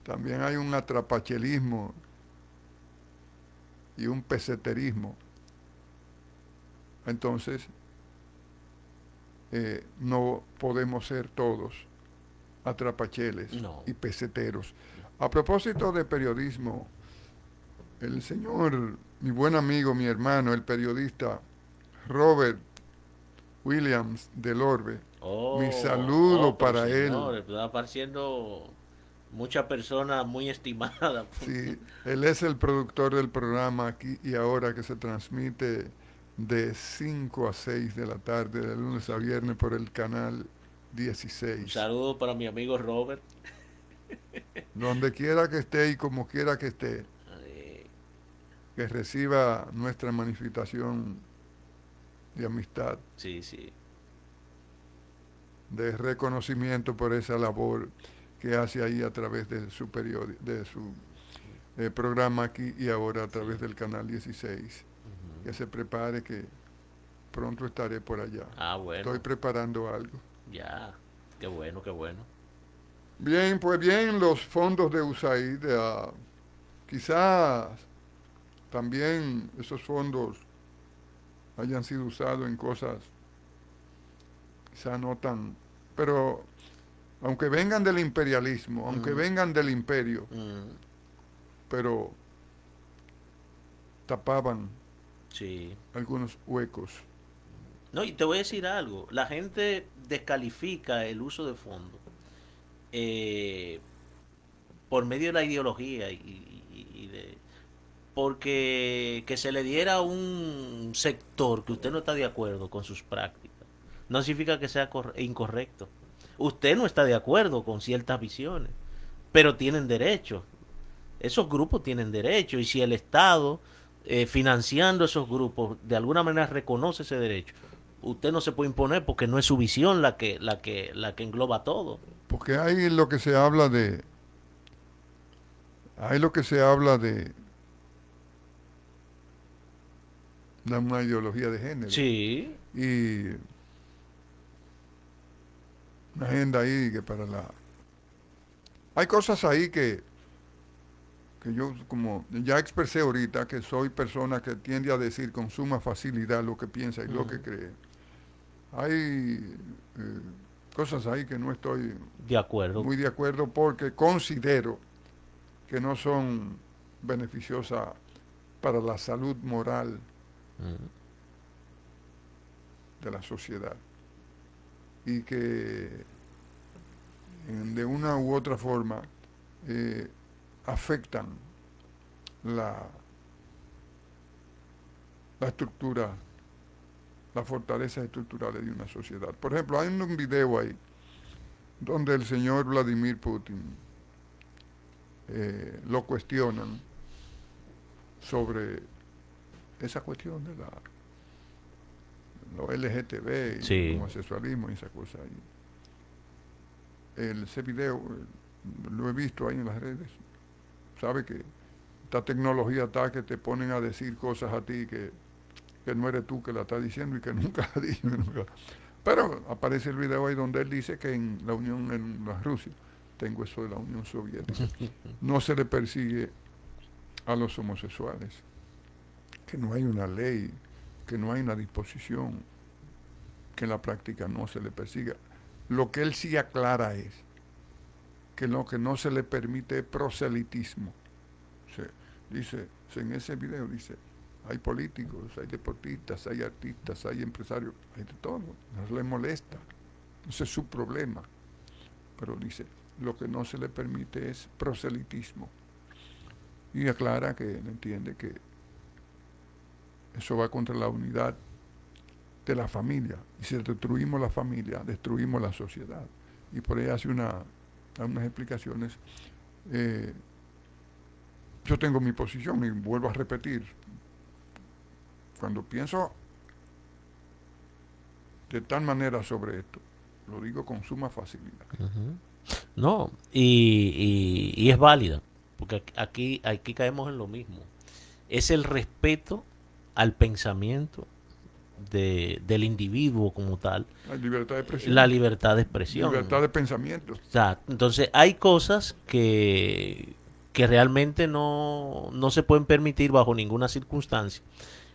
También hay un atrapachelismo y un peseterismo. Entonces, no podemos ser todos atrapacheles No. y peseteros. A propósito de periodismo, el señor, mi buen amigo, mi hermano, el periodista Robert Williams del Orbe, mi saludo Pero para él. señor, está apareciendo muchas personas muy estimadas. Sí, él es el productor del programa Aquí y Ahora, que se transmite de 5 a 6 de la tarde, de lunes a viernes, por el canal Un 16. saludo para mi amigo Robert. Donde quiera que esté y como quiera que esté, Eh, que reciba nuestra manifestación de amistad, sí, sí. de reconocimiento por esa labor que hace ahí a través de su de su programa Aquí y Ahora, a través del canal 16. Que se prepare, que pronto estaré por allá. Ah, bueno. Estoy preparando algo. Ya. Qué bueno, qué bueno. Bien, pues bien, los fondos de USAID, quizás también esos fondos hayan sido usados en cosas quizás no tan, pero aunque vengan del imperialismo, aunque vengan del imperio, pero tapaban Sí. algunos huecos. No, y te voy a decir algo. La gente descalifica el uso de fondos eh, por medio de la ideología y de porque que se le diera a un sector que usted no está de acuerdo con sus prácticas no significa que sea incorrecto. Usted no está de acuerdo con ciertas visiones, pero tienen derecho. Esos grupos tienen derecho y si el Estado financiando esos grupos de alguna manera reconoce ese derecho, usted no se puede imponer porque no es su visión la que engloba todo. Porque hay lo que se habla de, hay lo que se habla de una ideología de género. Sí. Y una agenda ahí que para la... Hay cosas ahí que yo, como ya expresé ahorita, que soy persona que tiende a decir con suma facilidad lo que piensa y lo que cree. Hay cosas ahí que no estoy De acuerdo. muy de acuerdo porque considero que no son beneficiosas para la salud moral de la sociedad y que de una u otra forma afectan la estructura, las fortalezas estructurales de una sociedad. Por ejemplo, hay un video ahí donde el señor Vladimir Putin lo cuestionan sobre esa cuestión de lo LGTB y Sí. el homosexualismo y esa cosa ahí. Ese video lo he visto ahí en las redes. Sabe que esta tecnología está que te ponen a decir cosas a ti que no eres tú que la estás diciendo y que nunca la dices. Pero aparece el video ahí donde él dice que en la Rusia, tengo eso de la Unión Soviética, no se le persigue a los homosexuales, que no hay una ley, que no hay una disposición, que en la práctica no se le persiga. Lo que él sí aclara es que lo que no se le permite es proselitismo. Dice, en ese video dice, hay políticos, hay deportistas, hay artistas, hay empresarios, hay de todo, no les molesta, ese es su problema. Pero dice, lo que no se le permite es proselitismo. Y aclara que entiende que eso va contra la unidad de la familia. Y si destruimos la familia, destruimos la sociedad. Y por ahí hace unas explicaciones. Yo tengo mi posición y vuelvo a repetir. Cuando pienso de tal manera sobre esto. Lo digo con suma facilidad. No, y es válida, porque aquí caemos en lo mismo. Es el respeto al pensamiento del individuo como tal, Hay libertad de expresión, la libertad de expresión. libertad de pensamiento. O sea, entonces hay cosas que realmente no se pueden permitir bajo ninguna circunstancia,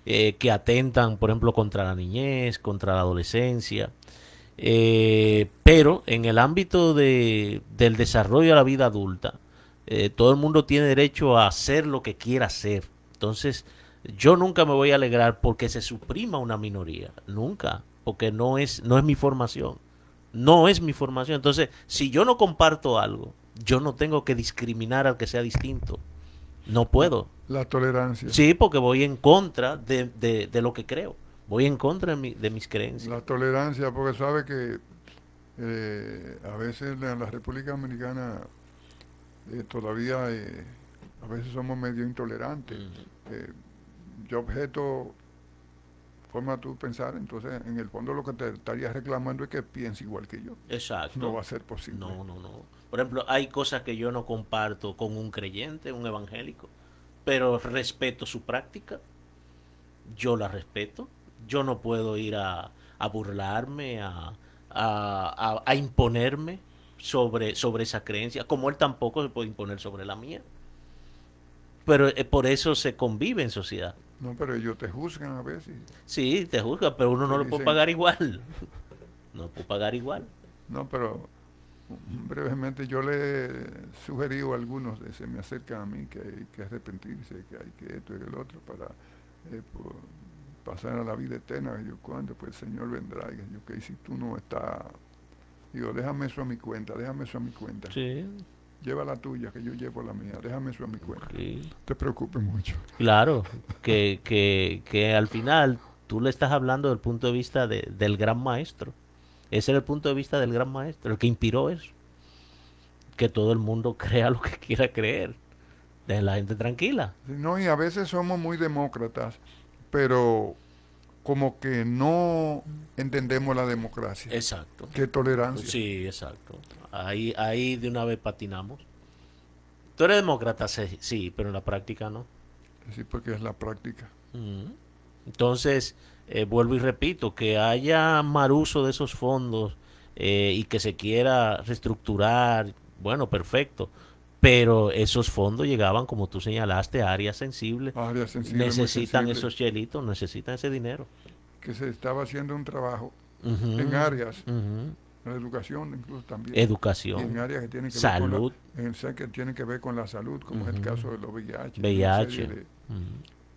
que atentan, por ejemplo, contra la niñez, contra la adolescencia. Pero en el ámbito del desarrollo de la vida adulta, todo el mundo tiene derecho a hacer lo que quiera hacer. Entonces, yo nunca me voy a alegrar porque se suprima una minoría. Nunca. Porque no es mi formación. No es mi formación. Entonces, si yo no comparto algo, yo no tengo que discriminar al que sea distinto. No puedo. La tolerancia. Sí, porque voy en contra de lo que creo. Voy en contra de mis creencias. La tolerancia, porque sabe que a veces en la República Dominicana todavía a veces somos medio intolerantes. Eh, yo objeto forma tu pensar, entonces en el fondo lo que te estaría reclamando es que piense igual que yo. Exacto. No va a ser posible. No. Por ejemplo, hay cosas que yo no comparto con un creyente, un evangélico, pero respeto su práctica, yo la respeto. Yo no puedo ir a burlarme, a imponerme sobre esa creencia, como él tampoco se puede imponer sobre la mía. Pero por eso se convive en sociedad. No, pero ellos te juzgan a veces. Sí, te juzga, pero uno Te no lo puede dicen, pagar igual. No puede pagar igual. no, pero brevemente yo le he sugerido a algunos, se me acercan a mí, que hay que arrepentirse, que hay que esto y el otro para pasar a la vida eterna. Y yo, ¿cuándo? Pues el Señor vendrá. Y yo, que si tú no estás, digo, déjame eso a mi cuenta, déjame eso a mi cuenta. Sí, Lleva la tuya, que yo llevo la mía, déjame eso a mi cuenta. sí. No te preocupes mucho. Claro, que al final tú le estás hablando del punto de vista del gran maestro. Ese era el punto de vista del gran maestro, el que inspiró eso. Que todo el mundo crea lo que quiera creer. Dejen la gente tranquila. No, y a veces somos muy demócratas, pero como que no entendemos la democracia. Exacto. Qué tolerancia. Sí, exacto. Ahí de una vez patinamos. Tú eres demócrata, sí, pero en la práctica no. Sí, porque es la práctica. Entonces, vuelvo y repito, que haya mal uso de esos fondos y que se quiera reestructurar, bueno, perfecto. Pero esos fondos llegaban, como tú señalaste, a áreas sensibles. Área sensible, muy Necesitan sensible, esos chelitos, necesitan ese dinero. que se estaba haciendo un trabajo Ujú, en áreas, ujú. en la educación incluso también, y en Educación, áreas que tienen que salud, ver que tienen que ver con la salud, como es el caso de los VIH, y una VIH. serie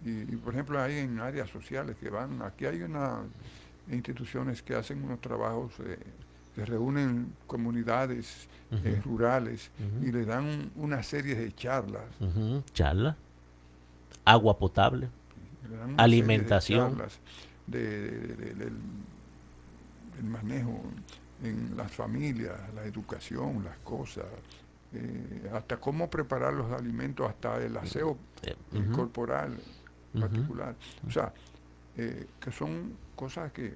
y, por ejemplo hay en áreas sociales que van, aquí hay unas instituciones que hacen unos trabajos que reúnen comunidades rurales y le dan una serie de charlas, Charla, agua potable, le dan una alimentación. serie de charlas del manejo en las familias, la educación, las cosas, hasta cómo preparar los alimentos, hasta el aseo corporal particular. O sea, que son cosas que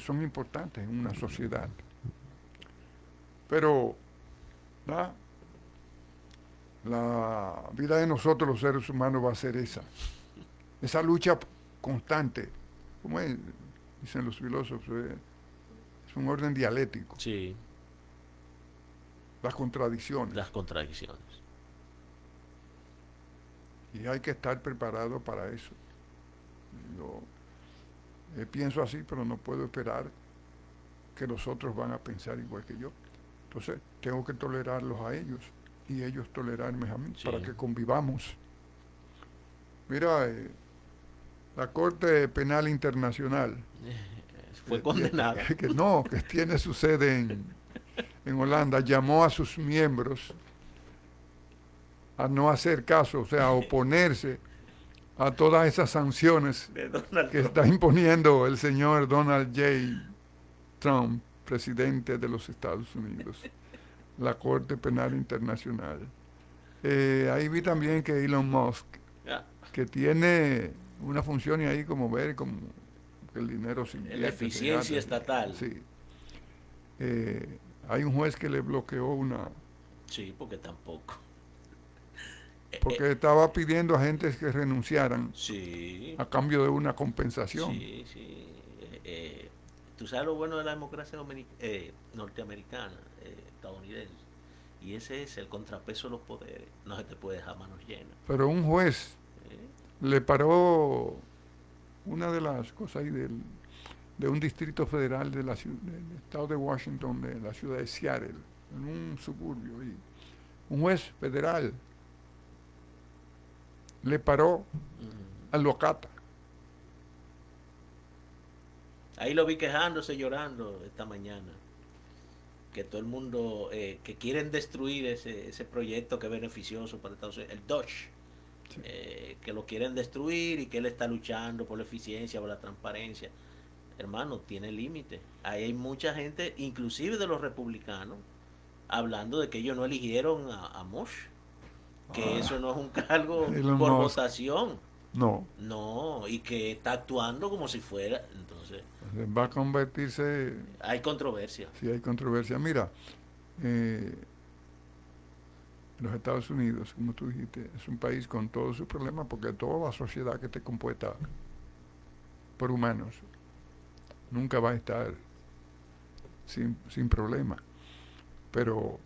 son importantes en una sociedad. Pero la vida de nosotros los seres humanos va a ser esa lucha constante, como dicen los filósofos, es un orden dialéctico, Sí, las contradicciones, las contradicciones. y hay que estar preparado para eso. Yo pienso así, pero no puedo esperar que los otros van a pensar igual que yo. Entonces, tengo que tolerarlos a ellos y ellos tolerarme a mí Sí. para que convivamos. Mira, la Corte Penal Internacional Fue condenada. que tiene su sede en Holanda, llamó a sus miembros a no hacer caso, o sea, a oponerse a todas esas sanciones De Donald que Trump. está imponiendo el señor Donald J. Trump, presidente de los Estados Unidos, la Corte Penal Internacional. Ahí vi también que Elon Musk, Ya. que tiene una función ahí como ver, como que el dinero se invierte. La eficiencia estatal. Sí. Hay un juez que le bloqueó una... Sí, porque tampoco. Porque estaba pidiendo a gente que renunciaran Sí, a cambio de una compensación. sí, sí. Tú sabes lo bueno de la democracia norteamericana, estadounidense. Y ese es el contrapeso de los poderes. No se te puede dejar manos llenas. Pero un juez le paró una de las cosas ahí de un distrito federal del estado de Washington, de la ciudad de Seattle, en un suburbio. Y un juez federal le paró al Locata. Ahí lo vi quejándose, llorando esta mañana. Que todo el mundo, que quieren destruir ese proyecto que es beneficioso para Estados Unidos, el Dodge. Sí. Que lo quieren destruir y que él está luchando por la eficiencia, por la transparencia. Hermano, tiene límite. Ahí hay mucha gente, inclusive de los republicanos, hablando de que ellos no eligieron a Mosh. Que eso no es un cargo por votación. No. No, y que está actuando como si fuera. Entonces, va a convertirse. Hay controversia. Sí, hay controversia. Mira, los Estados Unidos, como tú dijiste, es un país con todos sus problemas porque toda la sociedad que esté compuesta por humanos nunca va a estar sin problema. Pero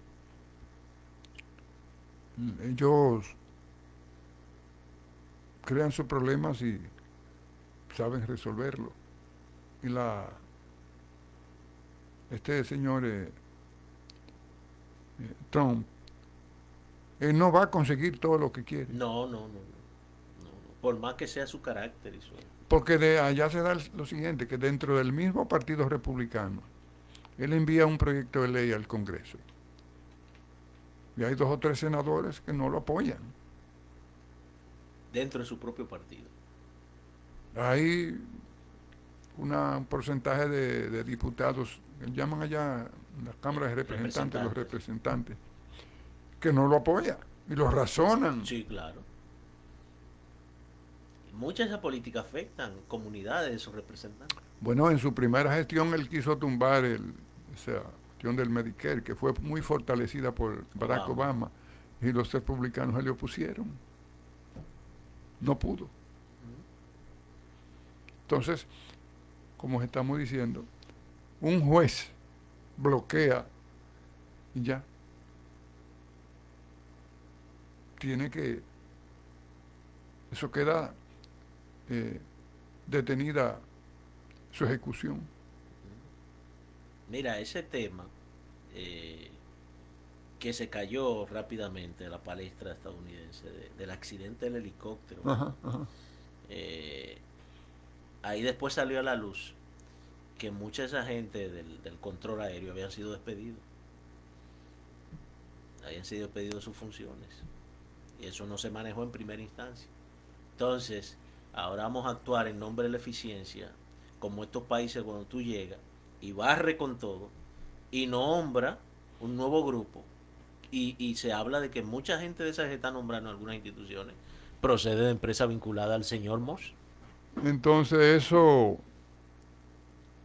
ellos crean sus problemas y saben resolverlo. Y este señor Trump, él no va a conseguir todo lo que quiere. No. Por más que sea su carácter. Porque de allá se da lo siguiente, que dentro del mismo partido republicano, él envía un proyecto de ley al Congreso. Y hay 2 o 3 senadores que no lo apoyan. Dentro de su propio partido. Hay un porcentaje de diputados, llaman allá las cámaras de representantes, los representantes, que no lo apoyan y lo razonan. Sí, claro. Muchas de esas políticas afectan comunidades de sus representantes. Bueno, en su primera gestión él quiso tumbar esa cuestión del Medicare, que fue muy fortalecida por Barack Obama, y los republicanos se le opusieron. No pudo. Entonces, como estamos diciendo, un juez bloquea y ya. Tiene que... Eso queda detenida su ejecución. Mira, ese tema que se cayó rápidamente de la palestra estadounidense, del accidente del helicóptero. Ajá. Ahí después salió a la luz que mucha de esa gente del control aéreo habían sido despedidos. Habían sido despedidos de sus funciones. Y eso no se manejó en primera instancia. Entonces, ahora vamos a actuar en nombre de la eficiencia, como estos países cuando tú llegas y barre con todo y nombra un nuevo grupo y se habla de que mucha gente de esas que está nombrando en algunas instituciones procede de empresa vinculada al señor Moss. Entonces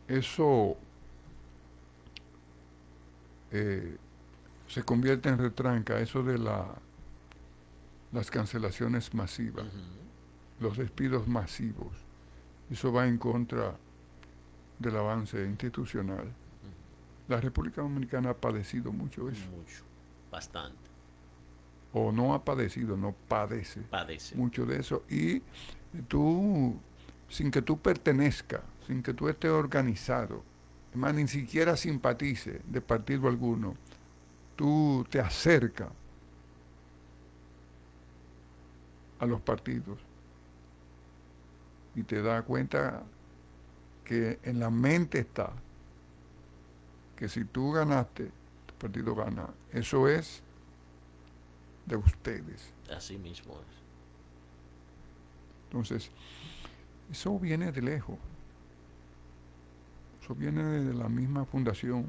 eso se convierte en retranca, eso de las cancelaciones masivas, los despidos masivos. Eso va en contra del avance institucional. La República Dominicana ha padecido mucho eso. Mucho, bastante. O no ha padecido, no padece. Padece. Mucho de eso. Y tú, sin que tú pertenezcas, sin que tú estés organizado, además ni siquiera simpatice de partido alguno, tú te acercas a los partidos y te das cuenta que en la mente está que si tú ganaste, tu partido gana. Eso es de ustedes. Así mismo es. Entonces, eso viene de lejos. Eso viene de la misma fundación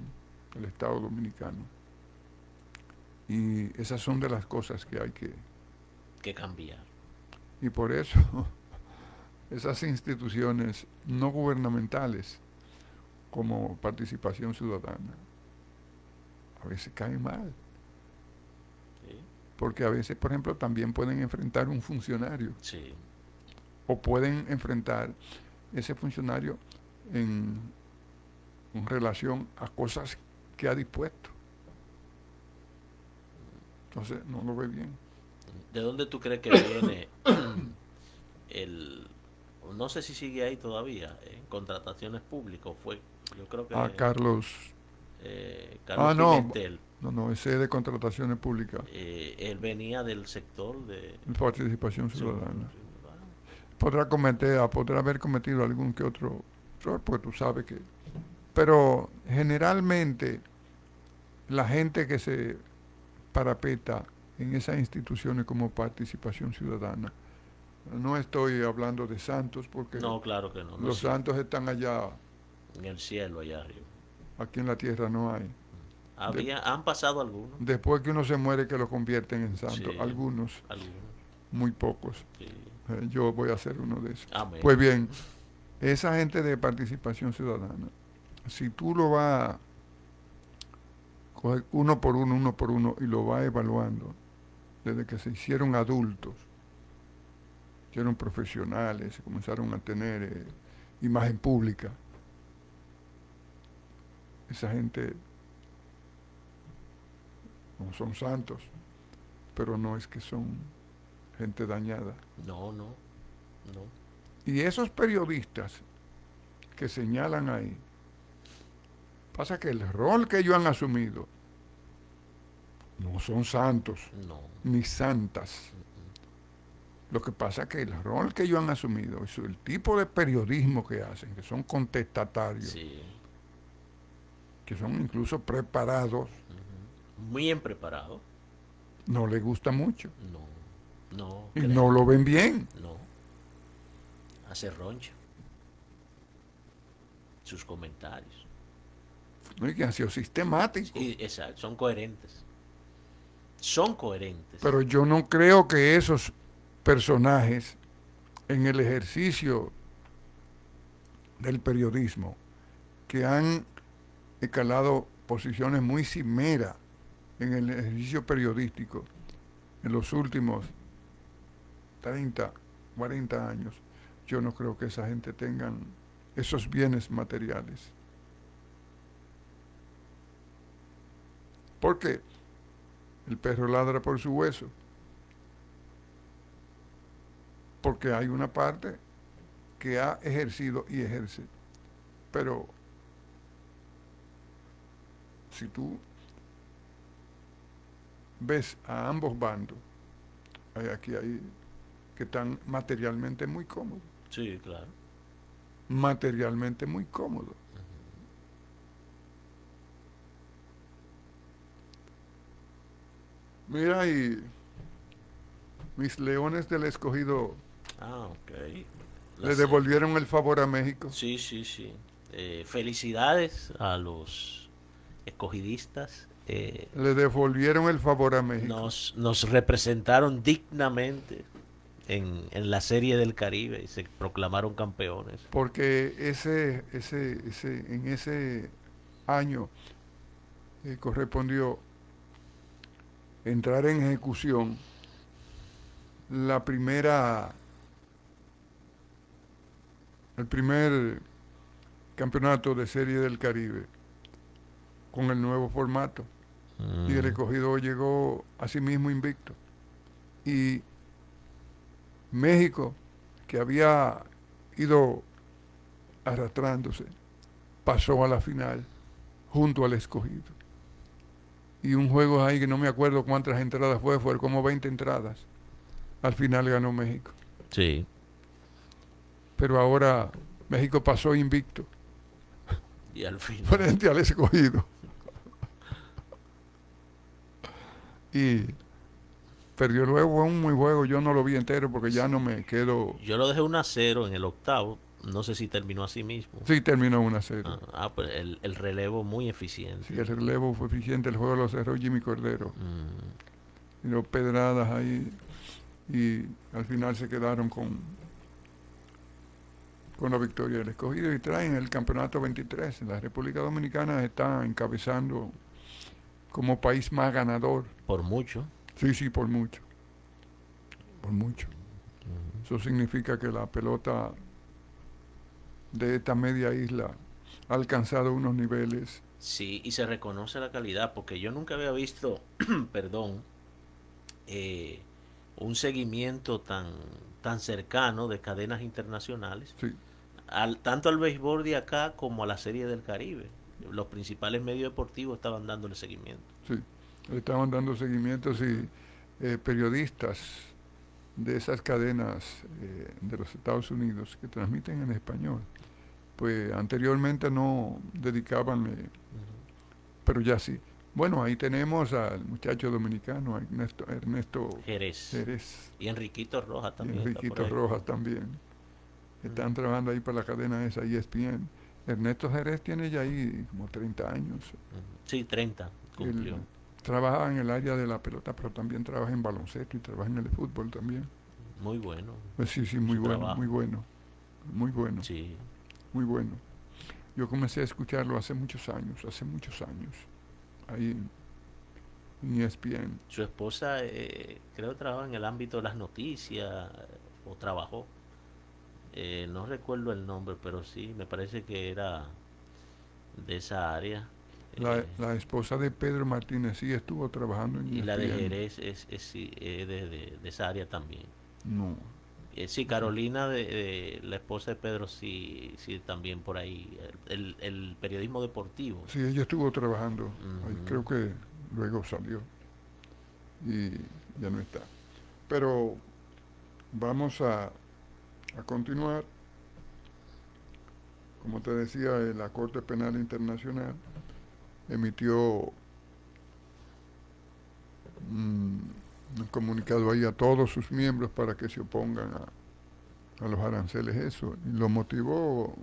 del Estado Dominicano. Y esas son de las cosas que hay que cambiar. Y por eso esas instituciones no gubernamentales como Participación Ciudadana a veces caen mal, Sí, porque a veces, por ejemplo, también pueden enfrentar un funcionario sí, o pueden enfrentar ese funcionario en relación a cosas que ha dispuesto. Entonces no lo ve bien. ¿De dónde tú crees que viene el... No sé si sigue ahí todavía, en contrataciones públicas, fue, yo creo A que Carlos, Carlos no, Pimentel, no, ese es de contrataciones públicas, él venía del sector de... Participación Sí, Ciudadana. sí, bueno, Podrá haber cometido algún que otro error, pues tú sabes que... Pero generalmente la gente que se parapeta en esas instituciones como Participación Ciudadana, no estoy hablando de santos porque no, claro que no, no los existe. santos están allá, En el cielo allá arriba. aquí en la tierra no hay. De- Han pasado algunos, después que uno se muere que lo convierten en santos, sí, algunos, algunos, muy pocos. sí. Yo voy a ser uno de esos. Amén. Pues bien, esa gente de Participación Ciudadana, si tú lo vas a coger uno por uno y lo vas evaluando, desde que se hicieron adultos, hicieron profesionales, comenzaron a tener imagen pública, esa gente no son santos, pero no es que son gente dañada. No, no, no. Y esos periodistas que señalan ahí, pasa que el rol que ellos han asumido no son santos No. ni santas. Lo que pasa es que el rol que ellos han asumido, el tipo de periodismo que hacen, que son contestatarios, Sí. que son incluso preparados, Muy bien preparado. no les gusta mucho No. No, y no lo ven bien. no. Hace roncha. Sus comentarios. ¿No? Y que han sido sistemáticos. Sí, exacto, son coherentes. Son coherentes. Pero yo no creo que esos personajes en el ejercicio del periodismo, que han escalado posiciones muy cimeras en el ejercicio periodístico en los últimos 30, 40 años, yo no creo que esa gente tengan esos bienes materiales. Porque el perro ladra por su hueso. Porque hay una parte que ha ejercido y ejerce. Pero si tú ves a ambos bandos, hay que están materialmente muy cómodos. Sí, claro. Materialmente muy cómodos. Mira, y mis Leones del Escogido Ah, ok. le devolvieron el favor a México. Sí, sí, sí. Felicidades a los escogidistas. Le devolvieron el favor a México. Nos representaron dignamente en la Serie del Caribe y se proclamaron campeones. Porque en ese año correspondió entrar en ejecución la primera, el primer campeonato de Serie del Caribe con el nuevo formato. Y el escogido llegó a sí mismo invicto. Y México, que había ido arrastrándose, pasó a la final junto al escogido. Y un juego ahí que no me acuerdo cuántas entradas fueron como 20 entradas. Al final ganó México. Sí. Pero ahora México pasó invicto Y al final. frente al escogido. Y perdió luego, fue un muy juego, yo no lo vi entero porque ya no me quedo. Yo lo dejé 1-0 en el octavo. No sé si terminó así mismo. Sí, terminó 1-0. Pues el relevo muy eficiente. Sí, el relevo fue eficiente, el juego lo cerró Jimmy Cordero. Y los pedradas ahí. Y al final se quedaron con la victoria del Escogido y traen el campeonato 23. La República Dominicana está encabezando como país más ganador. Por mucho. Sí, sí, por mucho. Por mucho. Eso significa que la pelota de esta media isla ha alcanzado unos niveles. Sí, y se reconoce la calidad, porque yo nunca había visto, perdón, eh, un seguimiento tan cercano de cadenas internacionales, Sí, tanto al béisbol de acá como a la Serie del Caribe. Los principales medios deportivos estaban dándole seguimiento. sí. Le estaban dando seguimientos y periodistas de esas cadenas de los Estados Unidos que transmiten en español, pues anteriormente no dedicaban, pero ya sí. Bueno, ahí tenemos al muchacho dominicano, a Ernesto Jerez. Jerez Y Enriquito Rojas y también está por Enriquito ahí. Rojas también. Están trabajando ahí para la cadena esa ESPN. Ernesto Jerez tiene ya ahí como 30 años. Sí, 30 cumplió. Él trabaja en el área de la pelota, pero también trabaja en baloncesto y trabaja en el fútbol también. Muy bueno. Pues sí, sí, muy Su bueno, trabajo. muy bueno, muy bueno, Sí. muy bueno. Yo comencé a escucharlo hace muchos años, ahí en ESPN. Su esposa, creo que trabaja en el ámbito de las noticias, o trabajó. No recuerdo el nombre, pero sí, me parece que era de esa área. La, Eh, la esposa de Pedro Martínez sí estuvo trabajando en y la de ESPN. Jerez sí, de esa área también. No, Sí, Carolina, la esposa de Pedro, sí, sí, también por ahí. El periodismo deportivo. sí, ella estuvo trabajando ahí, Ujú. creo que luego salió y ya no está. Pero vamos a continuar. Como te decía, la Corte Penal Internacional emitió un comunicado ahí a todos sus miembros para que se opongan a los aranceles, eso, y lo motivó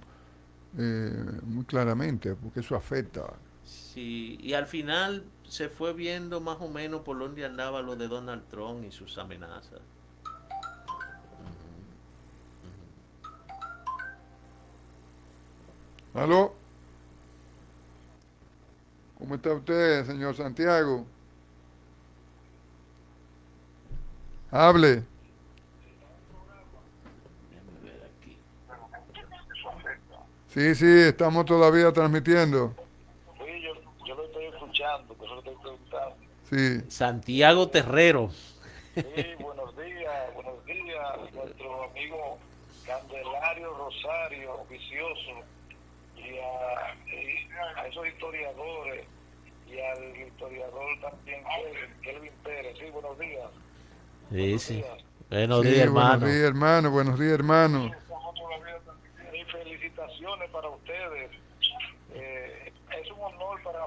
muy claramente, porque eso afecta. Sí, y al final se fue viendo más o menos por dónde andaba lo de Donald Trump y sus amenazas. ¿Aló? ¿Cómo está usted, señor Santiago? Hable. Déjame ver aquí. Sí, sí, estamos todavía transmitiendo. Sí, yo lo estoy escuchando, por eso lo estoy preguntando. Sí, Santiago Terrero. Sí, buenos días, nuestro amigo Candelario Rosario, vicioso, y a esos historiadores, y al historiador también, Kelvin Pérez. Sí, buenos días. Sí, Buenos sí. días. Buenos días, sí, buenos hermano. días, hermano, buenos días, hermano. Mis felicitaciones para ustedes. Es un honor para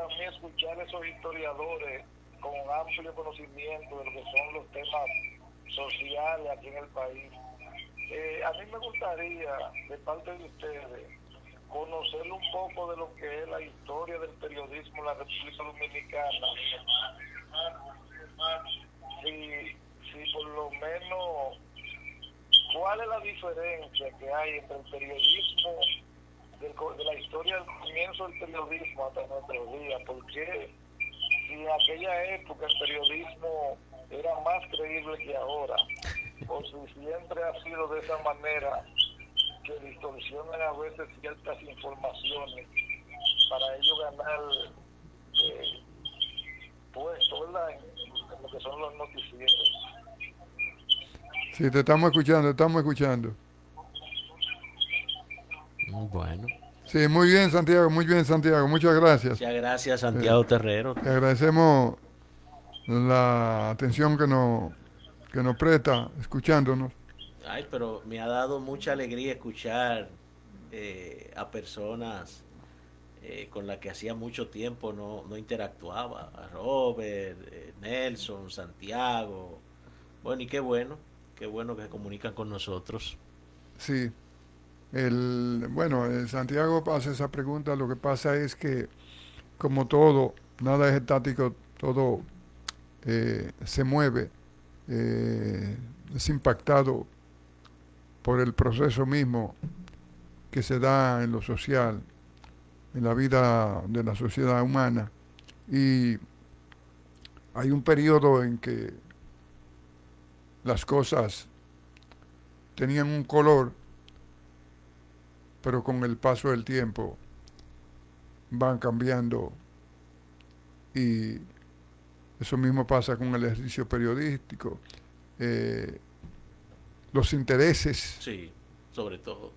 mí escuchar a esos historiadores con amplio conocimiento de lo que son los temas sociales aquí en el país. A mí me gustaría, de parte de ustedes, conocer un poco de lo que es la historia del periodismo en la República Dominicana. Si por lo menos, ¿cuál es la diferencia que hay entre el periodismo de la historia del comienzo del periodismo hasta nuestros días? Porque si en aquella época el periodismo era más creíble que ahora, o si siempre ha sido de esa manera, que distorsionan a veces ciertas informaciones para ellos ganar puestos, ¿verdad?, en lo que son los noticieros. Sí, te estamos escuchando, te estamos escuchando. Bueno. Sí, muy bien, Santiago, muchas gracias. Muchas gracias, Eh, Santiago Terrero. Te agradecemos la atención que nos presta escuchándonos. Ay, pero me ha dado mucha alegría escuchar a personas con las que hacía mucho tiempo no interactuaba. A Robert, Nelson, Santiago. Bueno, y qué bueno que se comunican con nosotros. Sí, bueno, Santiago hace esa pregunta, lo que pasa es que como todo, nada es estático, todo se mueve, es impactado por el proceso mismo que se da en lo social, en la vida de la sociedad humana. Y hay un periodo en que las cosas tenían un color, pero con el paso del tiempo van cambiando, y eso mismo pasa con el ejercicio periodístico. Los intereses, Sí, sobre todo.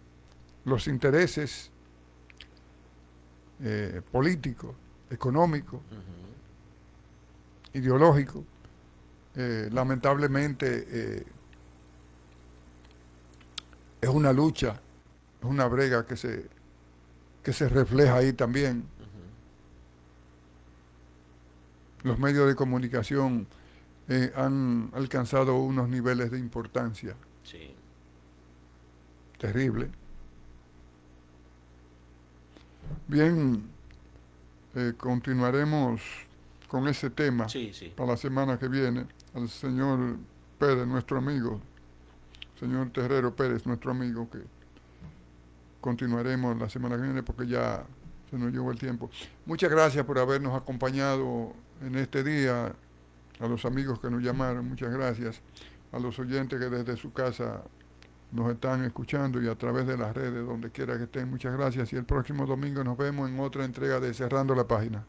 los intereses políticos, económicos, ideológicos, lamentablemente es una lucha, es una brega que se refleja ahí también. Los medios de comunicación han alcanzado unos niveles de importancia Sí. terrible. Bien, continuaremos con ese tema Sí, sí. para la semana que viene. Al señor Pérez, nuestro amigo, señor Terrero Pérez, nuestro amigo, que continuaremos la semana que viene porque ya se nos llegó el tiempo. Muchas gracias por habernos acompañado en este día. A los amigos que nos llamaron, muchas gracias. A los oyentes que desde su casa nos están escuchando y a través de las redes, donde quiera que estén, muchas gracias. Y el próximo domingo nos vemos en otra entrega de Cerrando la Página.